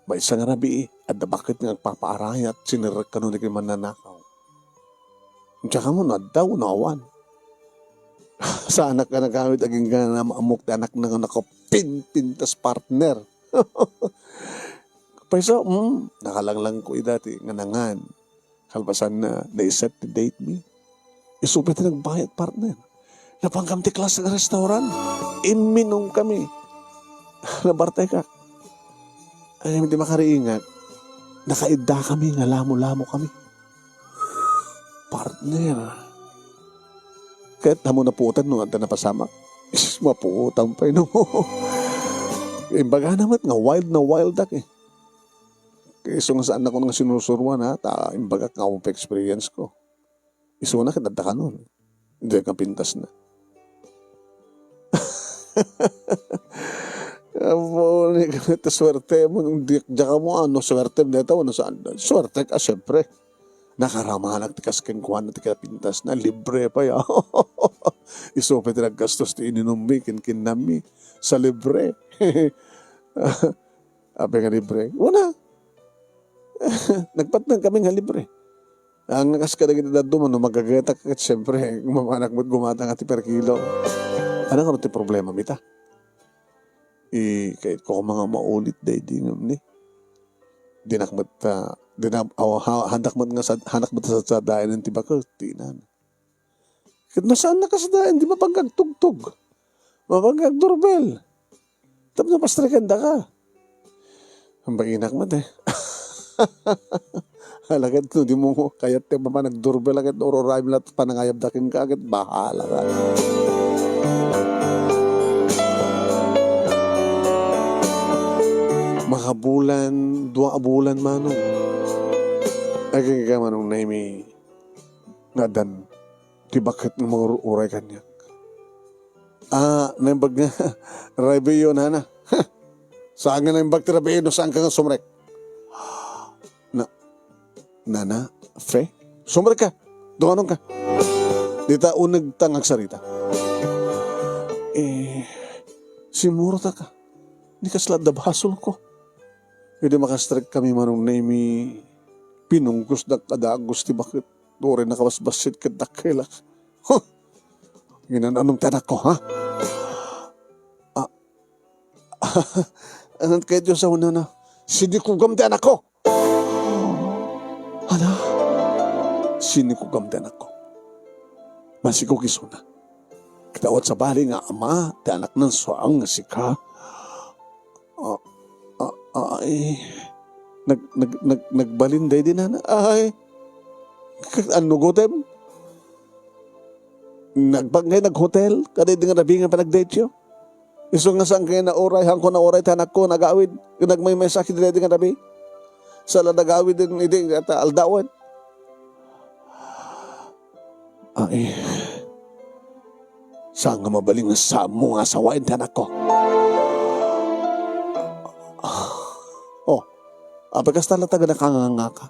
May isang rabi at bakit nga nagpapaaray at sinirak ka nun na mananakaw. Tsaka mo na daw nawan. Sa anak ka nagamit aging ka na maamok na anak na nakapintas partner. Paiso, nakalanglang ko dati nga nangan. Kalpasan na naiset to date me. Isupit na nagbayad partner. Napangkamti klas sa restaurant. Iminom kami. Nabartay ka. Ay, hindi makariingat. Nakaida kami, nga lamo-lamo kami. Partner. Kahit namo naputan nung anta napasamak. Maputan pa yun. Imbaga naman nga, wild na wild duck eh. Iso nga saan ako nang sinusurwan ha, imbaga nga akong experience ko. Iso na kitanda ka nun. Hindi ka pintas na. Abo, ito swerte mo. Diyan mo, ano, swerte mo dito, ano saan? Swerte ka, syempre. Nakaramahan at tikaskin kuhan at pintas na libre pa ya. Isupit na gastos ti ininumi, kinami sa libre. Ape nga libre. Una, nagpatnan kami nga libre. Ang kaskada kita duman, magagatak at syempre, mamanak mo't gumatang at per kilo. Ano ka ti problema, mita? Kahit ko mga maulit day di nga ni. Dinakmat handak mo nga hanak mo sa dayan ng tibakal, tinan. Kahit nasaan na ka sa dayan, di mapagkagtugtog. Mapagkagdoorbell. Tapos napastrikanda ka. Ang baginak mo eh. Halagad no, di mo kayat te pa nagdoorbell agad ororay mo lahat panangayab dakin ka agad, bahala ka. Makabulan, 2 bulan manong. Aging ka manong na imi nadan. Di bakit ng mga uray kanyak. Naimbag nga. Raibe yun, hana. Saan nga naimbag ti rabi no, saan ka nga sumrek? Nana, fe? Sumrek ka. Doon ka. Dita unag tangag sarita. Simurta ka. Ni kaslat dabasol ko. Hindi makastrek kami manong na imi pinunggos na kadagos ti bakit doon rin nakabasbasit ka dakilak. Huh! Ginan anong tanak ko, ha? Anong kayo Diyos sa una na? Sinikugam ti anak ko! Ano? Sinikugam ti anak ko. Masikog iso na. Kitawat sa bali nga ama, ti anak ng suang nga sika. Nagbalinday din na. Ay, ano gotem? Naghotel? Kada di nga nabi nga pa nag-date yo? Iso nga saan kayo na oray, hangko na oray tanak ko, nag-awid. Nagmay sakit din nga nabi. Sala nag-awid din, hindi, aldawan. Ay, saan nga mabaling nga sa mo nga sawain tanak ko? Pagkas talata ka nakanganga ka.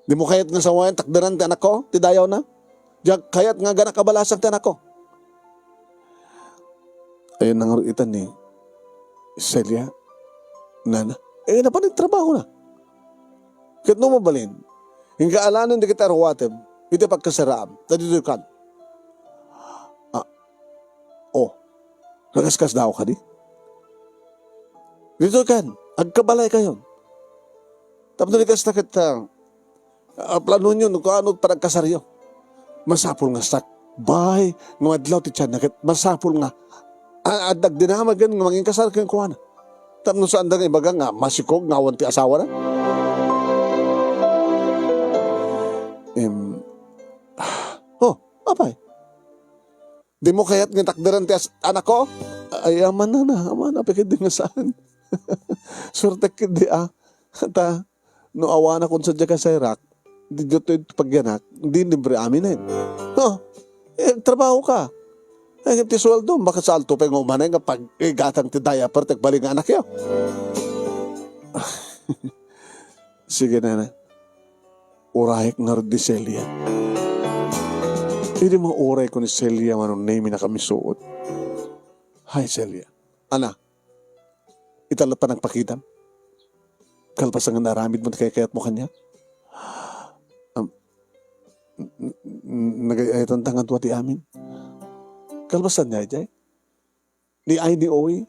Di mo kayat nga sawayan, takdaran ti anak ko, ti dayaw na. Diyak kayat nga gana kabalasag ti anak ko. Ayun nang itan ni Celia, nana. Napanagtrabaho na. Kahit no mabalin, hingga alanan di kita arwatem, iti pagkasaraam, tadito kan. Nagaskas daw ka di? Dito kan. Agkabalay kayo. Tapos nalikas na kita, plano nyo, kung ano pa nagkasaryo. Masapul nga sak. Bay, nga madlaw ti tiyan, masapul nga. Adag dinamagan, nga manging kasar kayong kuwana. Tapos saan na ibaga nga, masikog, ngawan ti asawa na. Apay. Di mo kaya't nga takdaran ti anak ko? Ay, aman apikid di nga saan. Surtek di no awana kung sadya ka sa Iraq, dito pagyanak, hindi libre amin eh. No, trabaho ka. Ti sweldo, baka sa alto pa yung umanay nga pag gatang ti diaper, tagbalik nga anak yaw. Sige na. Urahik na rin di Celia. Hindi mga uray ko ni Celia manong name na kami suot. Hi Celia. Ana, itala pa nagpakitam. Kalpas ang naramid mo kayat mo kanya. Nagayatan tangan tuwa ti amin. Kalbasan niya, Jay. Di ay di oy.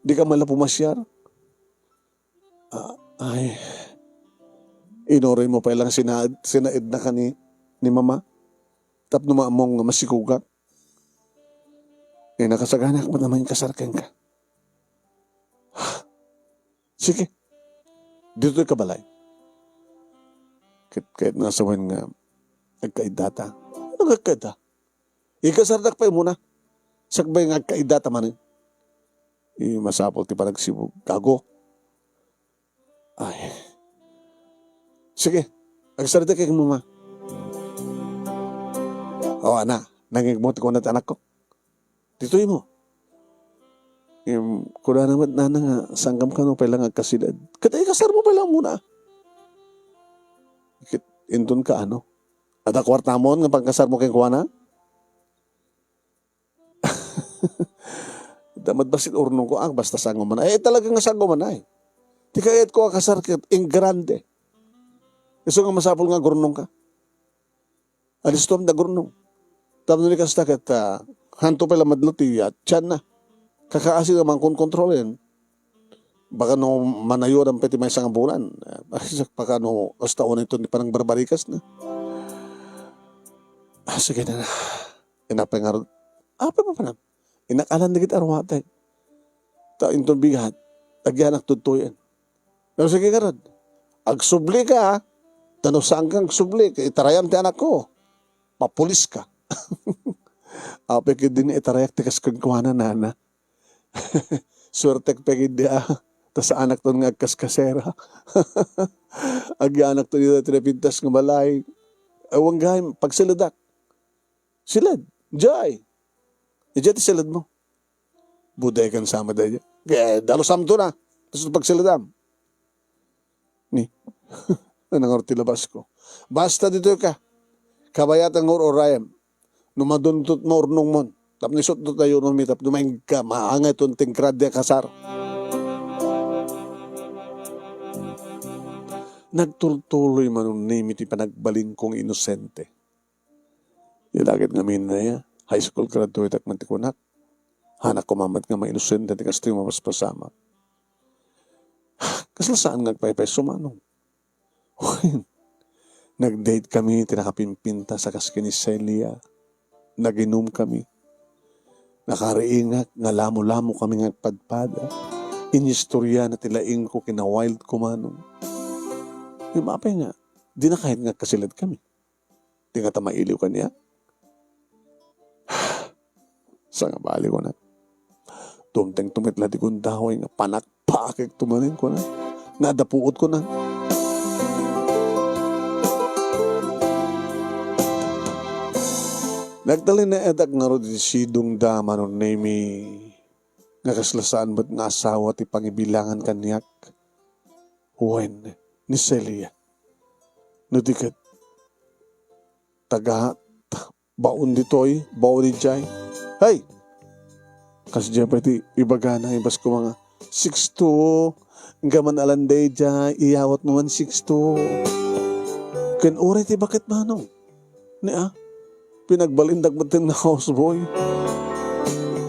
Di ka mala pumasyar. Ay. Inoray mo pa ilang sinaid na ka ni mama. Tapno maamong masikugat. Nakasaganak mo naman yung kasarkan ka. Sige. Dito ka balay. Kahit nasawan nga nagkaidata. Ano nagkaida? Ikasardak pa muna. Sakbay nga nagkaidata man. Masapol ti parang sibog. Gago. Ay. Sige. Agsardak kay mama. O ana. Nangigmot ko na anak ko. Dito'y mo. Kuna naman na nga, sanggam ka no, pailang agkasilad. Katay kasar mo pailang muna. Indun ka ano? At akwarta mo nga pagkasar mo kay kuwana? Damad basit urnong ko, basta sanggam man. Talagang nga sanggam man ay. Di kayat ko akasar kit, in grande. Iso nga masapol nga gurnong ka. Alistom na gurnong. Tapos ni kasta kat, hanto pala madluti at tiyan na. Kakaasi naman kung kontrolin. Baka no manayo ang peti may isang bulan. Baka no hasta una ito ni parang barbarikas na. Sige na. Inapay nga rin. Apa pa na? Inakalan na kita arwatay. Ta intong bigat. Agyanak tutuyan. Pero sige ka rin. Agsubli ka. Tanong saan kang subli. Itarayam ti anak ko. Papulis ka. Apa ka din itarayak ti kaskagkuhanan na. Swerte pagid dia. Tas anak to nga kaskasera. Agi anak to dito tinapintas ng balay. Awang gayam, pagsiladak. Silad. Jay. Ijay ti silad mo. Buday kan sama dahi. Kaya dalo samto na. Tapos pagsiladam. Ni. Nanangor ti labas ko. Basta dito ka. Kabayatan ng orayam. Numaduntot mo urnong mon. Tapos nisot to tayo nung mitap. Dumaing ka. Maangay itong tingkrad de kasar. Nagtuloy man nung name iti panagbalin kong inosente. Ilagit nga min na ya. High school graduate at mantikunak. Hanak ko mamat nga mainosente at kasi mapaspasama. Kaslasaan nga paypay sumanong. Nag-date kami, tinakapimpinta sa kaskini Celia. Naginom kami. Nakariingak, nga lamo-lamo kami nga padpada. Inistorya na tilaing ko kina wild kumanong. Yung mapay nga, di na kahit nga kasilad kami. Di nga tamailiw ka niya. Sa nga bali ko na. Tumteng tumitla di kong daway nga panakpakik tumanin ko na. Nadapuot ko na. Nagdali na edak nga ro di sidong dama no name nga kaslasaan ba't nga asawa ti pangibilangan kanyak. When ni Celia. No dikat taga baon ditoy, baon di jay. Hey! Kasi dyan pati ibaga na ibas ko mga 6'2", gaman alanday dyan, iyawat mo man 6'2". Ken oray ti bakit manong? Ni pinagbalindag mo na houseboy.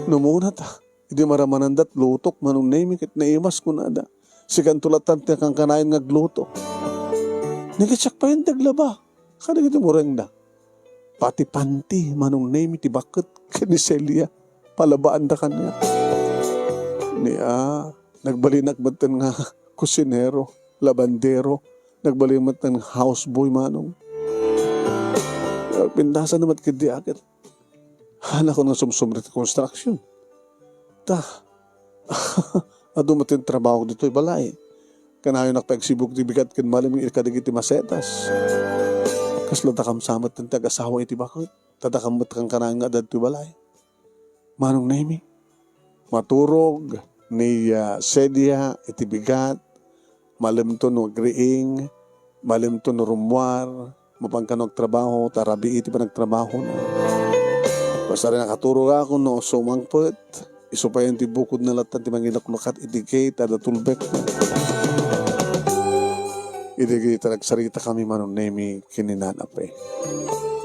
Numunat hindi maramanandat lutok manong name kit na imas ko na da. Sikan tulatan ti kang kanayin ngagluto. Nagitsak pa yung daglaba. Kada kita murang da. Pati panti manong name ti bakit ni Celia. Palabaan da kanya. Nagbalinak batan nga kusinero, labandero. Nagbalimat ng houseboy manong. Pindasan naman kiti agad. Hala ko ng sumsumrit construction. Adumatin trabaho dito balay. Kanayon nakpagsibog ti bigat kin malaming ikadigiti masetas. Kasla takam samat ng tag-asawa iti bakit. Tadakamot kang karanga dad ti balay. Manong naimi. Maturog ni sedya iti bigat. Malimto no agriing. Malimto no rumwar. Mapangkanog trabaho. Tarabi iti pa nagtrabaho na. Basta rin nakaturog ako no sumangpet. Isupayan ti bukod na latan ti manginaklakat iti gate. Ada tulbek na. Iti nagsarita kami manong naimi kininanap eh.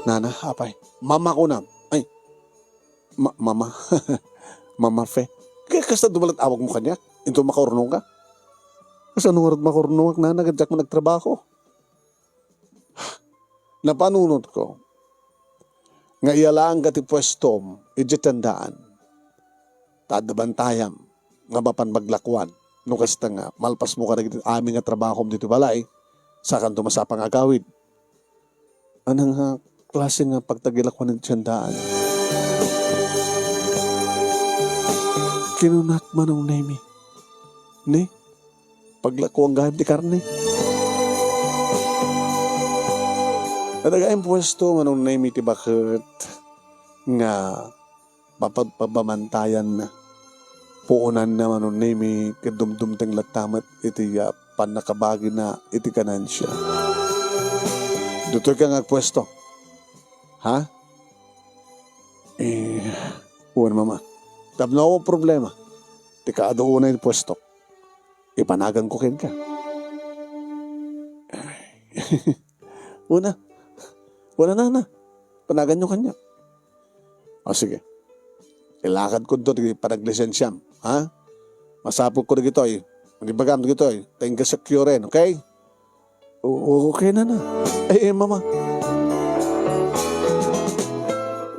Nana, apay. Mama ko na. Ay. Mama. Mama fe. Kaya kasta dumalat awag mo kanya. Into makarunong ka. Kasi anong arad makarunong na nagadyak mo nagtrabaho. Napanunod ko. Nga iyalaan ka ti pwestom. Ijitandaan. Tadabantayam. Nga bapan maglakwan. No kasta nga. Malpas mo ka na aming nga trabaho dito balay. Sakan tumasapang agawid. Anang nga klase nga pagtagilakwan ng tiyandaan. Kinunat manong naimi. Ni, paglako ang gahib di karne. Nadagayang pwesto manong naimi ti bakit nga mapagpabamantayan na puunan na manong naimi kadumdumteng latamat iti panakabagi na iti kanansya. Dutoy ka nga pwesto. Ha? Uwan mama. Tabno ako problema. Ti kaado una yung pwesto. Ipanagan ko kin ka. Una. Wala na. Panagan nyo kanya. O sige. Ilakad ko doon panaglisensiyam. Ha? Masapog ko na gito eh. Manibagam na gito eh. Tayong secure rin. Okay? Okay na. Mama.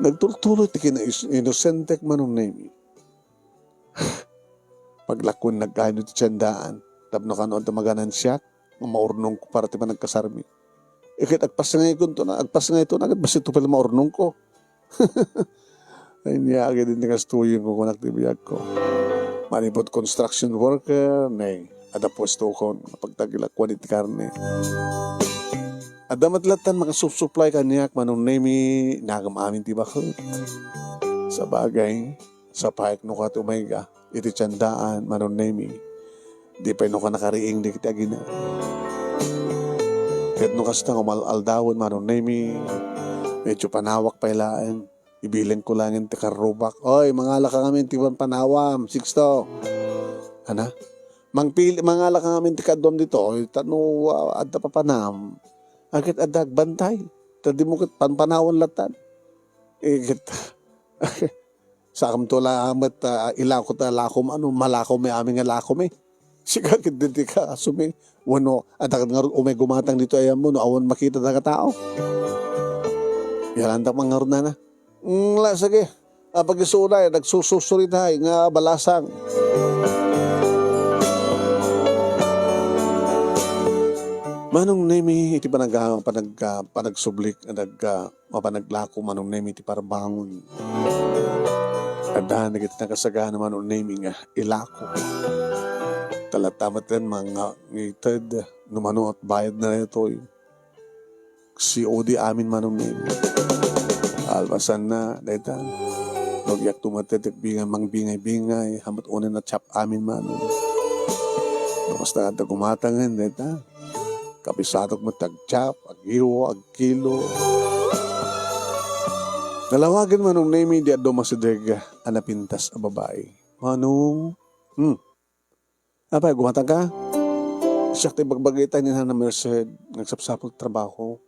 Nagtuloy ti kina inusentek manong naimi. Paglakon nagkain iti tiyandaan. Tapno ka noon tamaganan siya. Maurnong ko para ti pa nagkasarmi. Ikit agpas nga ito na agad. Basta ito pala maurnong ko. Ay niya agad din nakastuyin ko kung naktibiyag ko. Manipot construction worker. Nay, ada pwesto ko. Pagtagilakwan iti karne. Adamatlatan makasupply kanyak manong naimi nagam amin ti bakit. Sa bagay, sa paik no ka tumayga, iti tiyandaan manong naimi, di pa no ka nakariing di kita gina. Kahit no kasta kumalaldawon manong naimi, medyo panawak pa ilaan, ibilin ko lang yung tikarubak. Oy, mangala ka ngamin tiwan panawam, Sixto. Ana? Mangala ka ngamin tikadom dito, oy, tano adda pa panam. Agit adag bantay. Tadi mo kat panpanawon latan. Igit. Sa akam to lang amat ilako ta lakom malako may aming nga lakom eh. Sigagit din ka asumi. Wano adag nga umay gumatang dito ayam mo no awan makita na ka tao. Yalandak mangaron na. Sige. Pag isulay nagsususurit hay nga balasang. Manong naimi iti panagsublik mapanaglako manong naimi iti parabangon. Ada nagit nakasagana manong naimi nga ilako. Talatamat rin mga ngitad numano at bayad na ito. COD amin manong naimi. Albasan na dayta. Logyak tumatetik mangbingay-bingay hamat una na chap amin manong. Basta ata gumatangan dayta. Kapisatok mo tagchap, agiwo, agkilo. Nalawagan manong naimi di addo masideg anapintas a babae. Manong, apay, gumatang ka? Siyak tayo bagbagay tayo ni Hana Merced, nagsapsapog trabaho.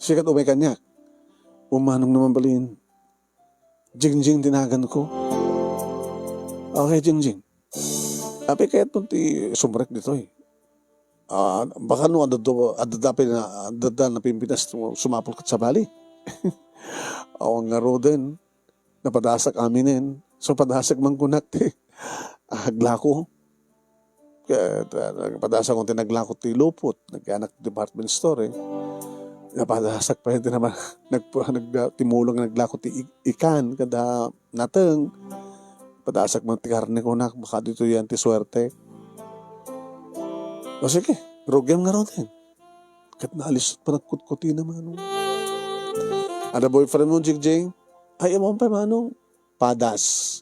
Sikat umay kanya. Umanong naman balin. Jing-jing tinagan ko. Okay, jing-jing. Apay, kaya't mo ti sumrek dito eh. Baka no adadapin na pimpinas sumapol kat sa bali. Ang nga roden napadasak aminin. So padasak man kunak ti aglako. Kaya napadasak kong tinaglako ti lupot. Nagkanak department store eh. Napadasak pa rin naman timulong naglako ti ikan kada nateng. Padasak man ti karne kunak baka dito yan ti swerte. O sige, rugyam nga rin. Kat naalis pa nagkutkuti na manong. Ano boyfriend mo, Jigjing? Ay, amon pa manong. Padas.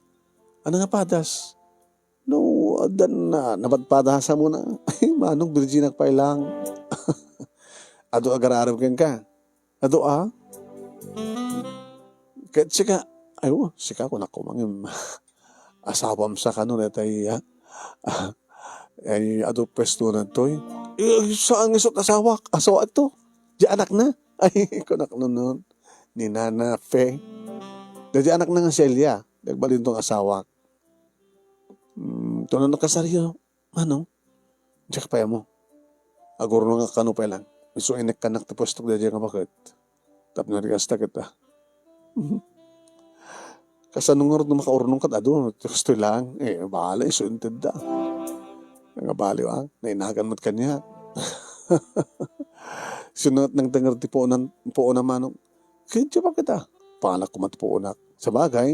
Ano nga padas? No, adan na. Napadpadasa mo na. Ay, manong, Virginia pa ilang. Ado agar-araw ka. Ado Kahit sika, ayo, sika ko na kumangin. Asawam sa kanon at ay ado pwesto na to eh. Saan isot asawa? Asawa ito. Di anak na. Ay, kunak nun. Ni Nana Fe. Di anak na nga Celia. Nagbalin tong asawa. Ito na nakasaryo. Ano? Diyak pa mo. Aguro nga kano pa lang. Iso inek kanak tapos ito dyan nga bakit. Tap na rigasta kita. Kasanong nga rin na makaurnong ka ado. Gusto lang. Bahala. Iso inted da. Nga baliw nainagan mo't kanya. Sunod ng tangar ti po na manong. Kaya pa kita. Panak ko matpuunak. Sa bagay,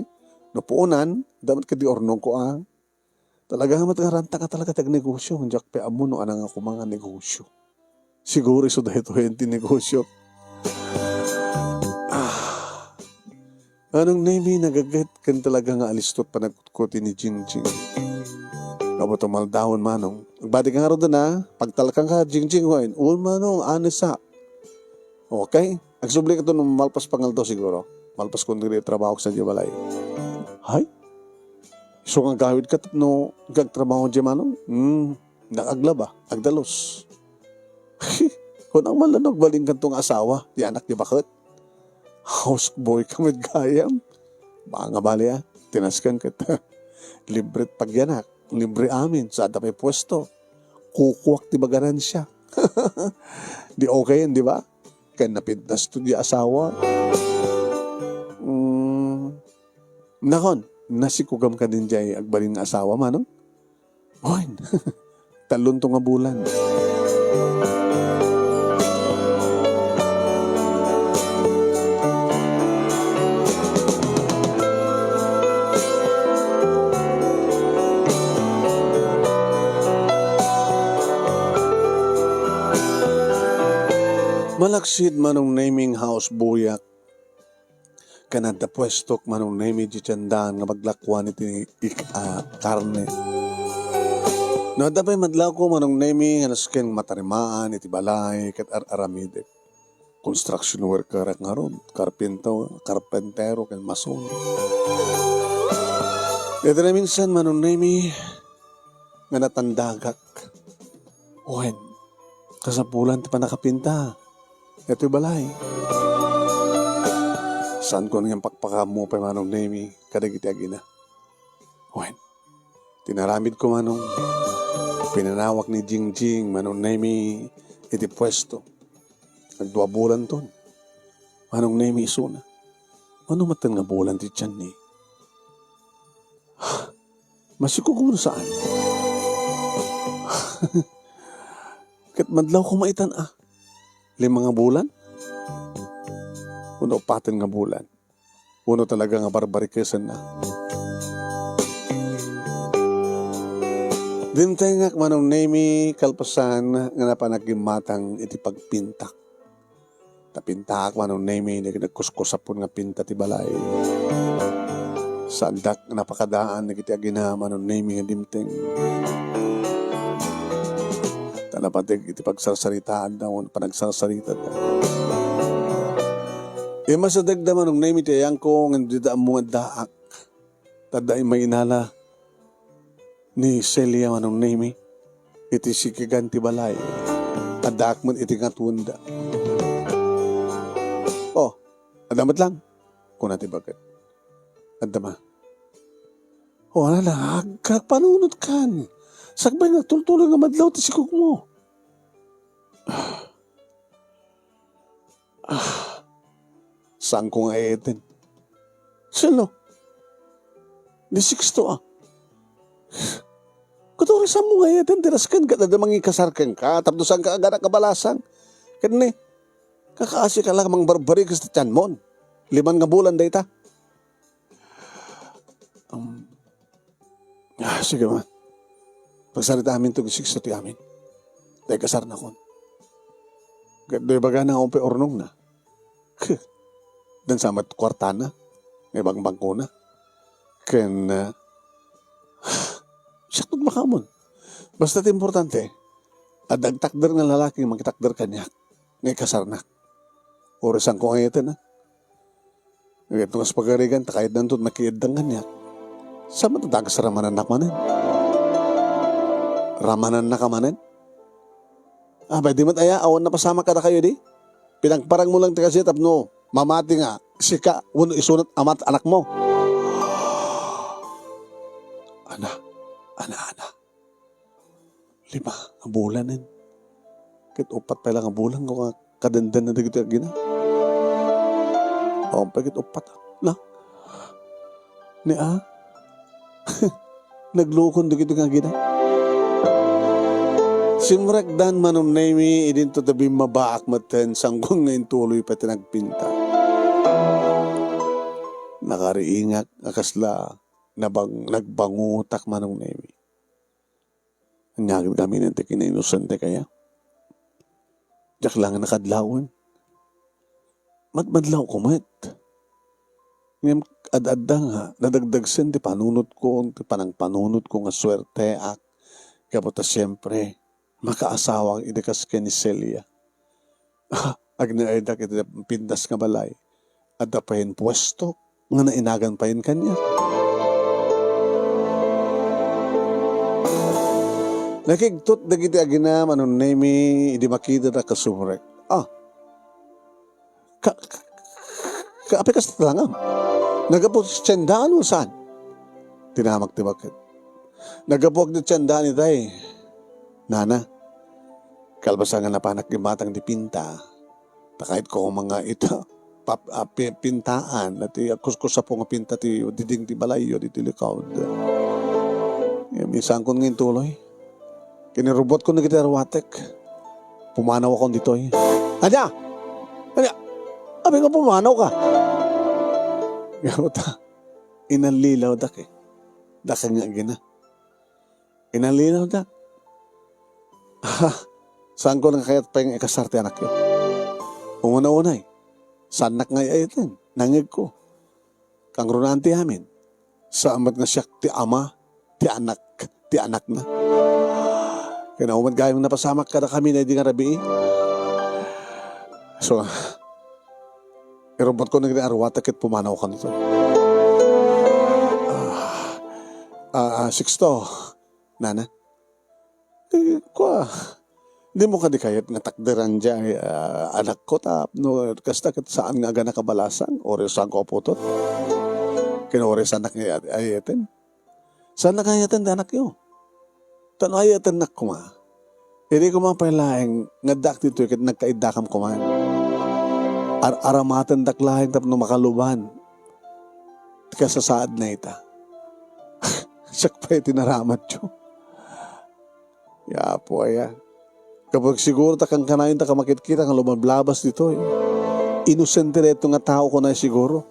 napuunan, dapat ka di ornong ko Talaga matangaranta ka talaga tag-negosyo. Diyak pa amo no anang ako mga negosyo. Siguro iso dahil ito yung negosyo. Anong name nagagat kan talaga nga alistot pa nagkuti ni Jingjing. Kabuto maldahon manong. Magbati ka nga rin doon pagtalakang ka Jingjing hoin. Manong, anisa. Okay? Agsubli ka ito nung malpas pangal daw siguro. Malpas kung nire trabaho sa Jabalay. Hay? So nga gawid ka no gagtrabaho dyan manong? Nakagla ba? Agdalos. Kung ang malanog baling kantong asawa, di anak di bakit? Houseboy ka med gayam. Mga bali tinaskan kita. Libre pagyanak. Libre amin. Sa ada may pwesto. Kukuwak di bagaran siya. Di okay yan, di ba? Kaya napintas to di asawa. Nakon, nasikugam ka din dyan agbaling asawa manong? Hoy, talon to nga bulan. Malaksid manong naming house buyak. Kanada pwestok manong naming di tiyandaan nga maglakwan iti karne. No, dabay madlaw ko manong naming anasken matarimaan iti balay kat aramidek. Construction worker at nga ron. Karpentero ken mason. Ito na minsan manong naming nga natandagak. Owen, kasapulan ti pa nakapinta. Ito'y balay. Saan ko nang pakpaka mo pa manong nemi kadagiti agina. Wen, tinaramid ko manong pinanawak ni Jingjing manong nemi iti pwesto. Nagdua bulan ton. Manong nemi isuna. Ano matan nga bulan ti tiyan ni? Masiko ko saan? Kat madlaw ko maitan 5 nga bulan? Uno 4 nga bulan. Uno talaga nga barbarikesan na. Dintay nga manong nemi kalpasan nga napanagimatang iti pagpintak. Tapintak manong nemi nagkuskusapon nga pinta ti balay. Sandak napakadaan nagiti agina manong nemi nga dimteng. Talapatig iti pagsarsaritaan daw, panagsasarita daw. Masadag naman nung naimit ayang ko, nga didaan mo nga daak. Tadaay may inala ni Celia manong naimi. Iti sikigan ti balay. Adaak mo iti nga tuwanda. Adamat lang. Kung natin bakit. Adama. Wala lang, panunod kan. Sagbay na tultuloy nga madlaw ti sikog mo. Saan ko nga eetin? Sino? Di 6 Katuri saan mo nga eetin? Diraskan ka na damang ikasarkan ka. Tapdosan ka agad kabalasan. Kani, kakaasi ka lang mang barbari kas tiyan mo. 5 nga bulan data. Sige man. Pagsarita amin ito, 6 ti amin. Dahil kasar na kon. Do'y baga na umpi ornong na. Dan samat kwarta na. May bangko na. Ken, siya kung makamon. Basta't importante, at nagtakder ng lalaking magtakder kanya, ngay kasarnak. Oras ang kung ayatin na. Ngayon nga sa pagkarigan, takayad nandun nakiidang kanya. Sa matatagas ramanan na kamanin. Ramanan na kamanin. Abay, di mataya, awan na pasama ka na kayo di. Pinagparang mo lang kasi tapno, mamati nga, sika, uno isunat amat anak mo. Ana. 5 ang bulanin. Kit 4 pa lang ang bulan ko kadandan na dito gina. O, pagit 4 na. Ni naglukon dito nga gina. Simrek dan manong naimi idin to tabi mabaak maten sanggong na intuloy pati nagpinta. Nakariingak akasla nagbangutak manong naimi. Anyagin kami ng tikin na inosente kaya. Diyak lang nakadlawan. Madlaw ko mat. Ngayon ad-adda nga, nadagdagsen ti panunot ko, ti panunot ko nga swerte ak. Kapota siyempre, makaasawang idakas ka ni Celia. Agnaida kita pindas nga balay. Adda pa yun pwesto, nga nainagan pa yun kanya. Nakigtot na kita aginam, anong name, hindi makita na kasumrek. Kaapikas na lang. Nagapot sa tiyandaan mo saan? Tinamak-timakit. Nagapot na tiyandaan ni tay. Nana, kalbasan nga napanak ni matang di pinta. Takait ko mga ito, pintaan, at kuskus sa po nga pinta ti diding ti balayo, di tilikawd. Minsan ko ngayon tuloy. Kinirubot ko na kita arwatek. Pumanaw ako dito eh. Anya! Abi nga pumanaw ka. Gawta. Inalilaw dak eh. Daka nga gina. Inalilaw dak. Saan ko nang kayat pa yung ikasarte anak yun? Umuna-unay. Sanak nga ayatin. Nangig ko. Kang runanti amin. Sa amat nga siyak ti ama, ti anak na. Kaya umad gayong napasamak ka na kami na hindi nga rabi. So, irobot ko na gina-arwata kit pumanaw ka nito. Sixto, Nana. Hindi mo ka di kayat nga takderan dyan, anak ko tap, no, kasta kat saan nga aga nakabalasan, oras saan ko putot. Kinoris anak nga ayatin. Saan na kayatin anak yun? Tano ayatin nak ko ma. Hindi ko mapailaing nga dak dito kit nagkaidakam ko man. Aramatan dak lahing tap no makaluban. Kasasaad na ita. Siyak pa itinaramat yun. Ya po aya. Kapag siguro takang kanayon taka makikita nga lumablabas dito eh. Inosente reto nga tao ko na siguro.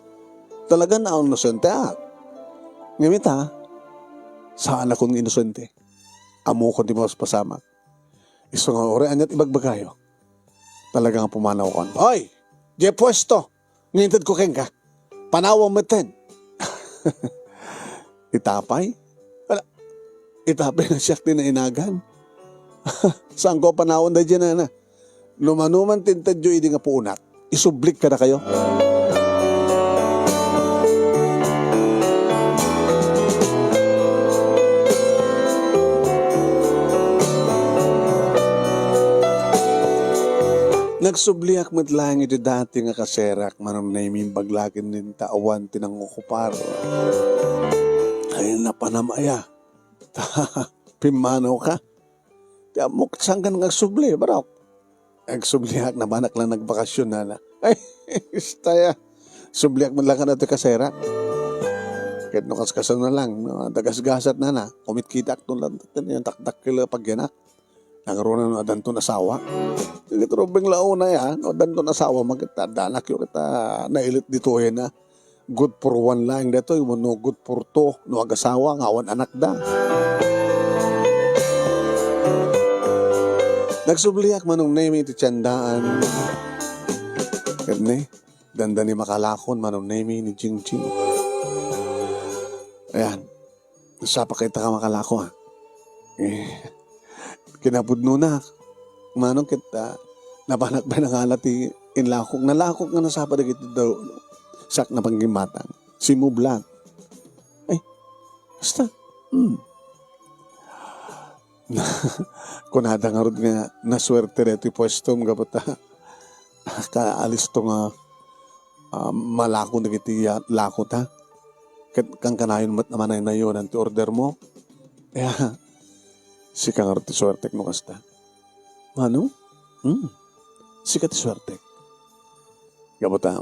Talaga na ang inosente Ngamit saan akong inosente? Amo ko di mas pasamak. Iso nga ore, anyat ibagbagayo. Talagang pumanaw ko. Oy! Di pwesto! Ngintad ko keng ka. Panawang meten. Itapay? Itapay na siyak din na inagan. Saan ko panawon na dyan na? Lumanuman tintadyo hindi nga puunat. Isublik ka na kayo. Nagsubliak matlang ito dati nga kaserak manam na imimbaglakin din taawan tinangukupar. Ay napanamaya. Pimanaw ka. Tiya mo saan ka nagsubli, barok? Nagsubliak na banak lang nagbakasyon na. Ay, istaya. Subliak man lang ka na ito kaserak. Kahit no kaskasan na lang, no, dagasgasat na. Kumit-kitak no lang, takdak kila pagyanak. Nagaroon na adan to nasawa. Ito robeng launa yan, adan to nasawa, magkatadanak yung kita nailit dito na. Good for one lang dito, yung no good for two, no agasawa, ngawan anak da. Nagsubliak manong name iti tiyandaan. Kat ne, danda ni makalakon manong name ni Jingjing. Ayan, sa pa kita ka makalako ha. Eh, kinapudno na. Manong kita, napanak ba ng alat inlakok. Nalakok nga nasapa na kita daw. Sak na panggimatang. Si Mublan. Ay, basta. Kunada nga rin nga naswerte reto pwesto mga bata. Kaalis to nga malako na kiti lakot ha. Kang kanayon mat naman ay na yun ang order mo. Kaya si kang rin swerte mo kasta. Ano? Si kati swerte. Gabata,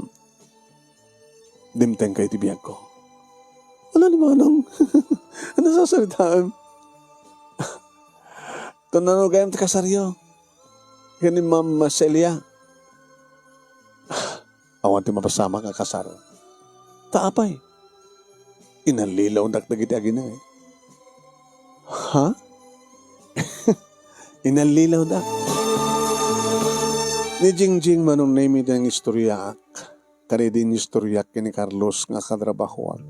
dimteng kay tibiyag ko. Wala ni manong. Ano sasalitaan? Tunano kayong kasaryo. Yan ni Ma'am Celia. Awan ti mapasama ka kasar. Taapay. Inalilaw nagdagiti agina eh. Ha? Inalilaw na. Ni Jingjing manong name ng istoryak. Kari din istoryak ni Carlos nga katrabahoan.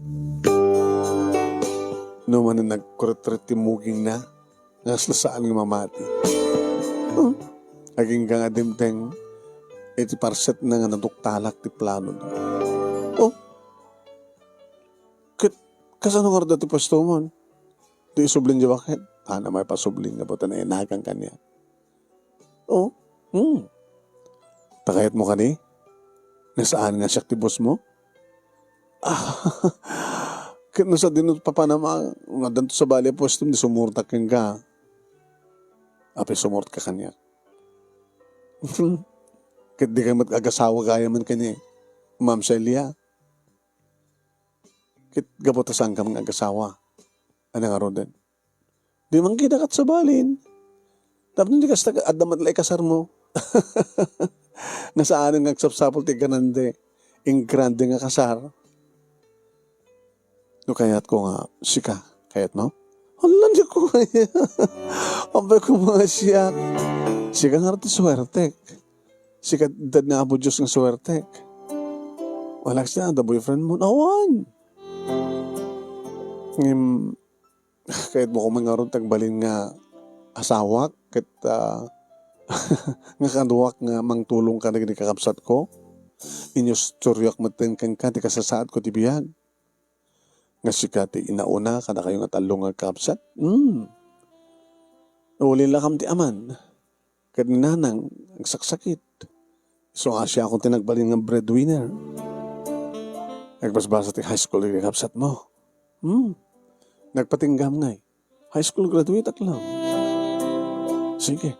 No man na nagkuretritimuging na. Ngasla saan nga mamati. Aging ka nga dimteng iti parset na nga naduktalak ti plano na. Kasano nga dati pasto mo? Di sublin di bakit? Hana may pasublin nga po na inagang kanya. Takayat mo kani? Nasaan nga siya tibos mo? Kaya nasa dinot pa panama, nga danto sa bali pwesto, di sumurtak kang ka. Ape sumurt ka kanya. Kaya di ka mag-agasawa kaya man kanya. Ma'am Celia. Kaya gapotasan ka mga agasawa. Ano nga ron din? Di man kita kat sa balin. Tapos hindi ka adamat lai kasar mo. Nasaan nga nagsapsapol ti ganande. Ing grande nga kasar. No kayat ko nga, sika, kayat no? Halan di ko kaya. Abay ko mga siya. Sika nga rin suwertek. Sika dad na abo Diyos ng suwertek. Wala siya, the boyfriend mo, nawan. Kahit mo kumang nga rin tagbalin nga asawak, kahit nga kaduwak nga mangtulong ka na kakapsat ko. Inyos turyak matin kang ka, di kasasaad ko tibiyag. Nga sikati inauna kada kayo nga talong nga kapsat. Uli lakam ti aman. Kaninanang ang saksakit. So nga siya akong tinagbalin ng breadwinner. Nagbasbasa ti high school yung kapsat mo. Nagpatinggam nga eh. High school graduate at lang. Sige.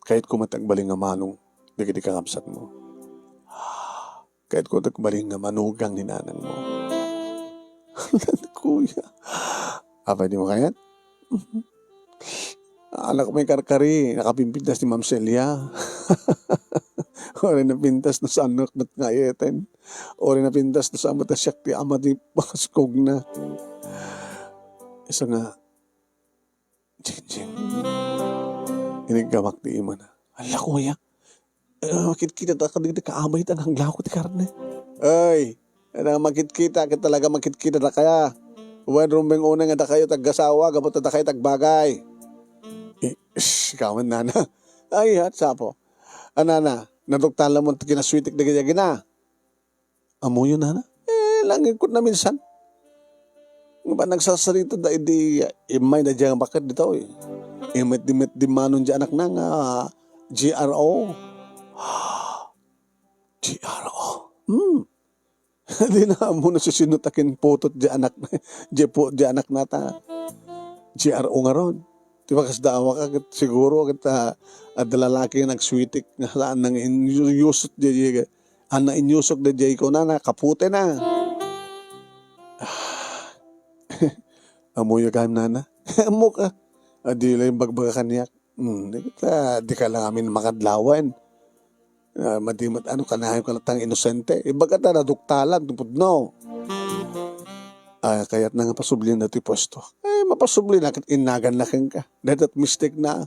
Kahit ko matagbalin nga manong, di kakapsat mo. Kahit ko matagbalin nga manugang ni nanang mo. Kuya. Pwede mo kayat? Anak ko may karkari. Nakapimpintas ni Ma'am Celia. Ori na pintas na sa anak ba't ngayetin. Ori na pintas na sa amat na siyak ti amat ni Paskog na. Isa nga, Jingjing. Inigamak ti ima na. Ala kuya. Makit-kita ta kadigdi kaamay ta ng lako ti karne. Ay! Makit-kita, talaga makit-kita na kaya. Huwag rumbeng una nga da kayo tag-gasawa, gabot na da kayo tag-bagay. Kaman nana. Ay, at sapo. Anana, naduktala mo kinaswitik na gaya gina. Amo yun, nana? Langin ko na minsan. Nga ba nagsasalita da, hindi imay na dyan bakit dito eh. Imit-dimit di manon dyan anak na nga. GRO. GRO. Hindi na mo na susinutakin putot di anak di anak nata. GRO nga ron. Diba kas daawa ka siguro kita adalalaki nagswitik nga saan nang inyusot di ana inyusok di ko na kapute na. Amoy ka nana. Amo ka. Adi lang bagbaga kaniyak. Di ka lang amin makadlawan. Madimat ano kanahin ka lang inosente. Ibaga ta naduktalan tupod no. Kaya't na nga pasublin na ti pwesto. Mapasublin na inagan na ka. That mistake na.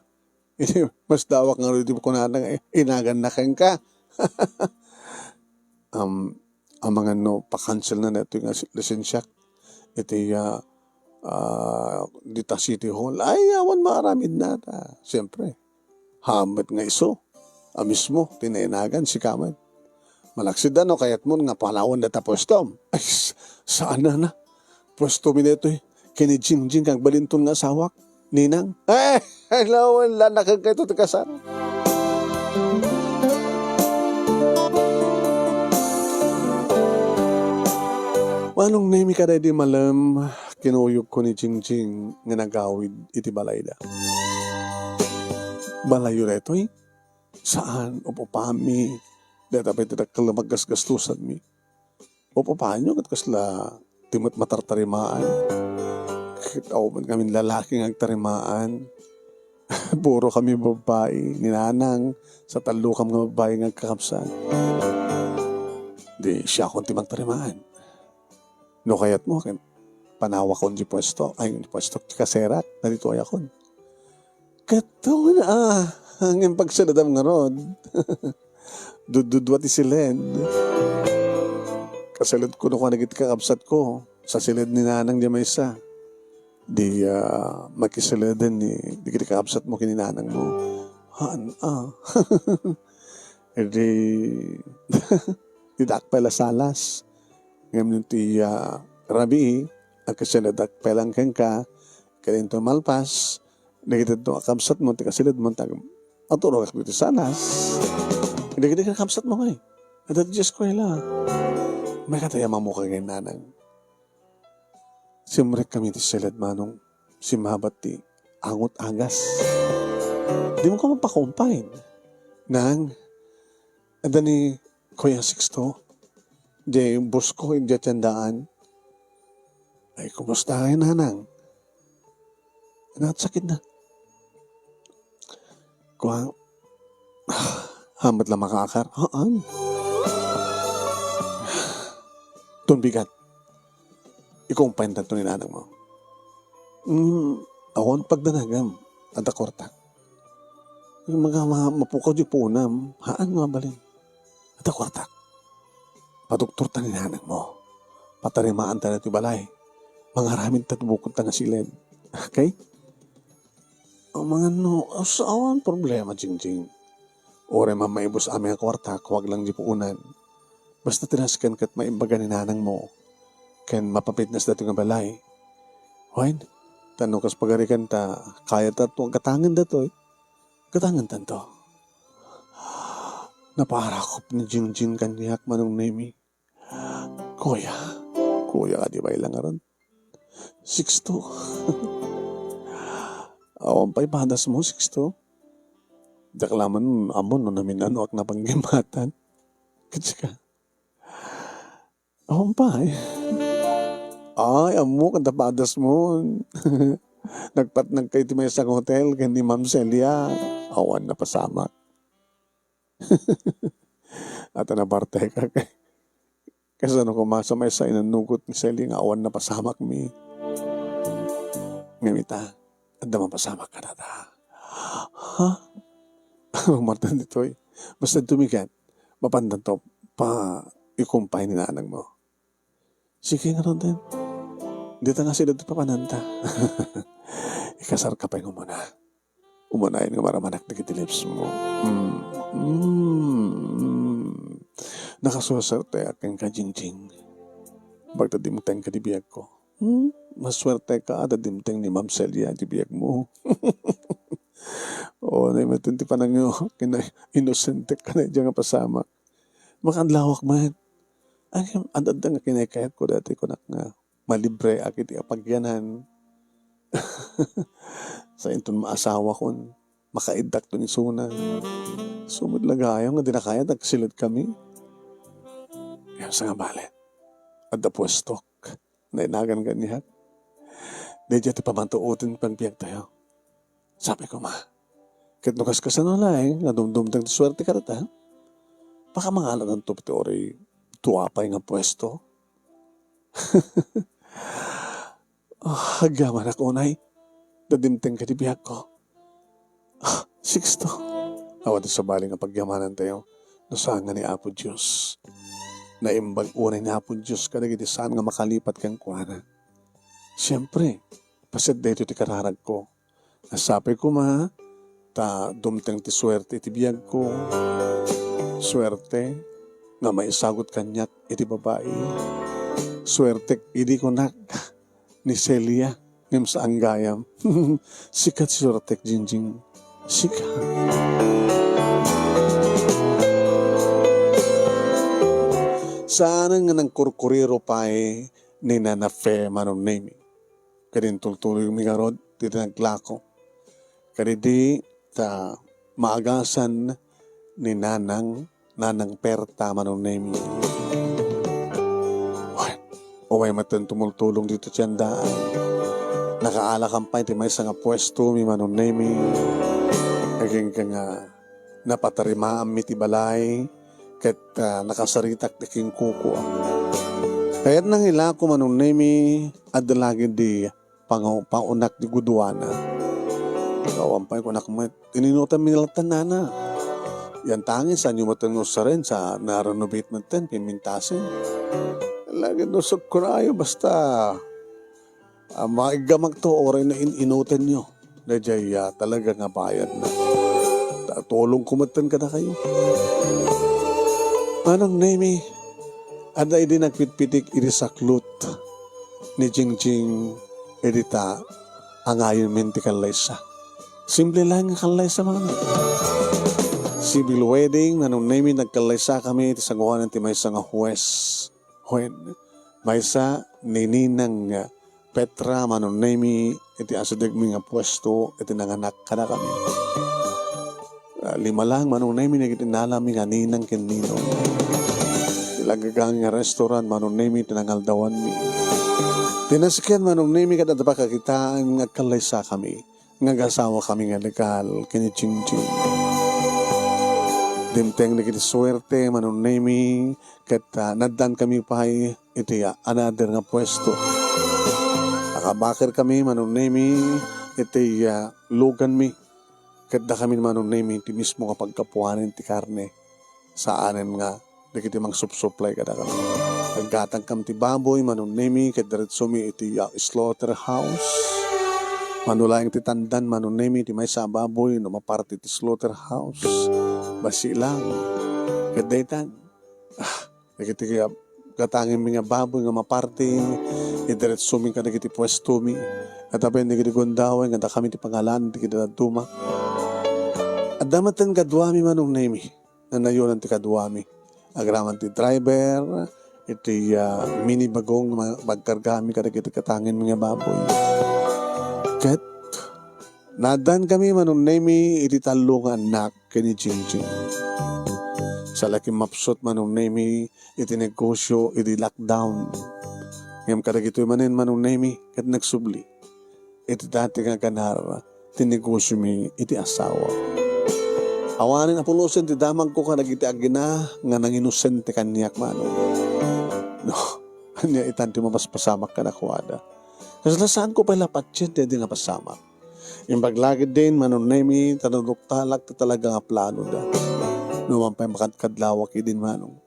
Mas dawak nga rin ko na inagan na ka. Ang mga no, pa-cancel na neto yung lisensya. Iti dita City Hall. Ay, awan maaramid na ta. Siyempre, hamat nga iso. Mismo, tinainagan si Kaman. Malaksida no, kaya't mo nga palawan na ta pwesto. Ay, saan na? Pwesto mi neto eh. Kini Jingjing kang balintun nga sawak. Ninang. Ay, hello, wala na kang kayo kasar. Manong nemi ka di malam, kinuyog ko ni Jingjing nga nagawid iti balayda. Balayo reto eh. Saan? Opo pami. Deta pa iti maggasgastusan mi. Opo panyo kat kasla timot matartarimaan. Kitaw man kami lalaki ng tarimaan. Puro kami babae. Ninanang sa talukam nga babae ng kakapsan. Di siya akong timang tarimaan. No kayat mo, panawa ko di pwesto. Ay, di pwesto kaserat. Narito ay akon. Kato na ang pagsaladam nga rod. Dududwat isilid. Kasalad ko na nagit kakapsat ko. Sa silid ni nanang di may isa. Di makisaladan ni di kita kakapsat mo kininanang mo. Di didak pala salas. Ngayon ti rabi, ang kasaladak palang kang ka, kaya ito malpas, nagita ito kakapsat mo, ti kasilid mo, aturo ka dito salas. Hindi kita kakapsat mo ngay. At at Diyos ko ila. May katayama mo ka ngayon nanang. Simrek kami ti silid manong simabat ti angot agas. Di mo ka mapakumpain. Nang, ada ni Kuya Sixto, di bus ko hindi tandaan. Ay, kumusta kayo nanang? Natsakit na. Kuha, hamat lang makakar. Haan. Tunbigat. Ikumpain tanto ni nanang mo. Ako pagdanagam. At akorta. Mga mapukaw di punam. Haan nga balin. At akorta. Paduktor ta ni nanang mo. Patarimaan ta na ti balay. Mga ramin tatubukot ta nga silid. Okay? Ang mga no, saan problema, Jingjing? Ore mamaibos aming kwarta, huwag lang di puunan. Basta tinaskan kat maimbaga ni nanang mo. Ken mapapitnas dato nga balay. Wine, tanong kas pagarikan ta, kaya ta ito, katangan dato eh. Katangan tanto. Naparakop ni Jingjing kanyak manong nemi. Kuya ka di ba ilang aron? 6'2". Awan pa ipadas mo, 6'2". Daklaman amon no namin ano ak napanggimatan. Kasi ka. Awan pa eh. Ay, amo kanta padas mo. Nagpatnag kayo ti may isang hotel kaya ni Ma'am Celia. Awan na pasamak. At nabarte ka kay. Kasi ano kumasa may sa inanugot ni Celia nga awan na pasamak mi. Ngamita, anda mapasamak ka na ta. Ha? Martan dito eh. Basta tumigat, mapandan to pa ikumpay ni nanang mo. Sige nga ron din. Dito nga sila ito papananta. Ikasar ka pa yung umuna. Umunayin nga maramanak na kitilips mo. Nakasuserte aking ka-Jingjing. Bagdadimteng ka di biyag ko. Maswerte ka at adimteng ni Ma'am Celia di biyag mo. Oo, na matunti pa nang inosente ka na dyan nga pasama. Makadlawak man. Ang adad nga kinakayat ko dati ko nga malibre akit apagyanan. Sa inton maasawa kon makaidak to ni Suna. Sumod lagayo nga dinakayat nagsilid kami. Yan sa nga bale. At pwestok na inagan ganyan. Medyo ti pamantuutin pagbiyak tayo. Sabi ko kit nukas ka sa nalay, nadumdumdang swerte ka rata. Baka mangalan ng tupiteori tuwapay nga pwesto. Hagaman ako, nay. Dadimteng ka di biyak ko. Sixto, awat sa baling nga pagyamanan tayo, nasaan nga ni Apo Diyos. Naimbag unay ni Apo Diyos kadag iti saan nga makalipat kang kuana. Siyempre, pasit dito ti kararag ko. Nasapay ko ta dumteng ti swerte iti biyag ko. Swerte, nga maisagot kanyak iti babae. Swerte, idi ko nak ni Celia, ngam sa anggayam. Sikat swerte, Jinjing. Sikat. Saan nga ng kurkuriro pa ni Nana Fe manong name. Kadin tultuloy yung migarod, dito naglako. Kadidi ta maagasan ni Nanang Perta manong name. Uway matan tumultulong dito tiyandaan. Nakaalakan pa iti may nga pwesto mi manong name. Kaging ka nga napatarimaan mi ti balay. Ket nakasaritak di king kuko. Kaya't nang ilako manong name adalagi di paunak di guduana. Kawampay ko nakmat. Ininutan minalatan nana. Yan tangin sa nyo matangos sa rin sa na-renovate natin, pimintasin. Lagi nusok ko na ayo, basta maigamag to oray na inutan nyo. Dajay talaga nga bayad na. Tulong kumatan ka na kayo. Manong name ada idi nagpitpitik iri saklut ni Jingjing edita ang ayon minti kalaysa. Simple lang ang kalaysa mga civil wedding, nanong name nagkalaysa kami iti sanguhanan ti maysa nga huwes. Maysa ni Ninang Petra manong name iti asadag mi nga pwesto iti nanganak kada kami. 5 lang manong name nagitinala mi nga ninang ken ninong. Ilagagang nga restaurant manong name iti nangaldawan mi. Tinasakyan manong name kada pa kakitaan nga kalaysa kami. Nga gasawa kami nga legal kini Jingjing. Dimteng na kiti swerte, manong name, kat nadan kami pa iti another nga pwesto. Nakabakir kami, manong name, iti lugan mi. Kat da kami manong name, iti mismo nga pagkapuanin ti karne. Saanen nga, di kiti mang supply kada kami. Naggatang kam ti baboy, manong name, kat diretso mi iti slaughterhouse. Manulayang ti tandan, manong name, iti may sa baboy, no maparti ti slaughterhouse. Basi lang. Kadaytan. Nagiti kaya katangin mi nga baboy nga maparting. Idiretso mi ka nagiti pwesto mi. At apay nagiti gondawin. Ganda kami ti pangalan. Ti kitaduma. At damatan kadwami manong name. Nanayonan ti kadwami. Agraman ti driver. Iti mini bagong magkargami ka nagiti katangin mi nga baboy. Kat nadan kami manong name iti talungan anak kini Jingjing. Sa laking mapsot manong name iti negosyo iti lockdown. Ngam kadag ito'y manin manong name kat nagsubli. Iti dati nga ganar ti negosyo mi iti asawa. Awanin apulusin ti damag ko kadag iti agina nga nang inosente kanyak manong. No, kanya itan ti mapaspasamak ka na kuwada. Kasi saan ko pala patsyent di nga pasamak. Imbaglagid din, manong name, tanuduktalak ta talaga nga plano da. Numan pa'y makadlawak din manong.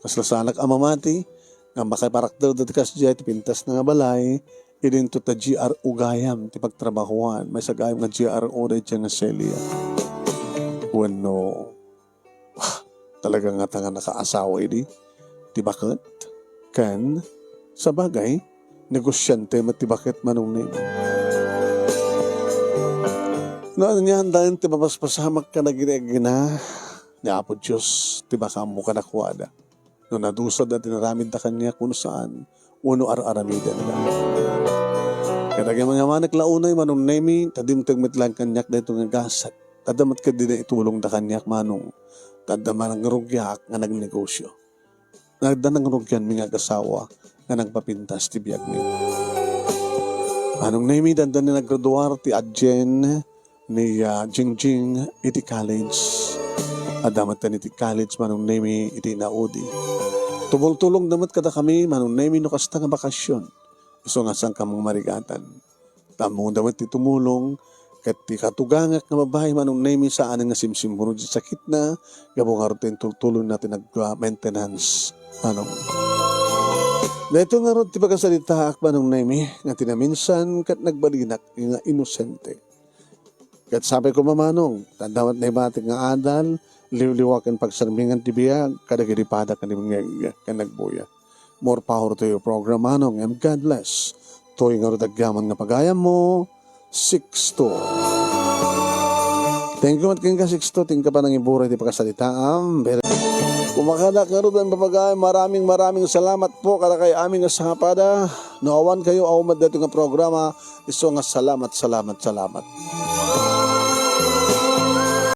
Kaslasanak amamati, nga makaparakdaw dati kas dya, pintas na nga balay, idin to ta GRO gayam, ti pagtrabahuan, may sagayam nga GRO da dyan nga Celia. Bueno, talaga nga tanga nakaasawa idi, ti bakit? Kan, sa bagay, negosyante matibakit manong name. Noon niyan, dahil tibapaspasamak ka na ginagina, ni Apo Diyos, tibaka mo ka nakuwada. Noon nadusad na tinaramid na kanya kung saan, uno ar-aramidan na. Kaya mga manak launay, manong nemi, tadimtag mitlang kanyak na ito nga gasat. Tadamat ka din na itulong na kanyak manong, tadaman ang rugyak nga nagnegosyo. Nagdan ang rugyan mga kasawa, nga nagpapintas ti biyag ni. Manong nemi, dandan na naggraduar ti Adjen, ni Jingjing iti college. Adamat na iti college manong name iti naudi. Tumultulong damat kada kami manong name no kasta nga bakasyon. Iso nga sang kamong marigatan. Tamo damat ti tumulong ket ti katugangak nga babae manong name sa aning nga simsimhunod sa sakit na gabo nga rutin tultuloy natin nag-maintenance manong. Dito nga ron ti pagkasalita ak manong name nga tinaminsan kat nagbalinak nga inosente. Kat sabi ko mamanong, tandawat na ibatik nga adal, liwliwakan pagsarmingan ti biyag, kadagiripada ka nga nagbuya. More power to your program manong, and God bless. Toy nga ro dagyaman nga pagayam mo, 6-2. Thank you mat king ka 6-2, tingka pa nang iburay ti pagkasalitaam. Kumakadak nga ro ang papagayam, maraming salamat po kada kay aming asahapada. Naawan kayo awmad dito nga programa, iso nga salamat.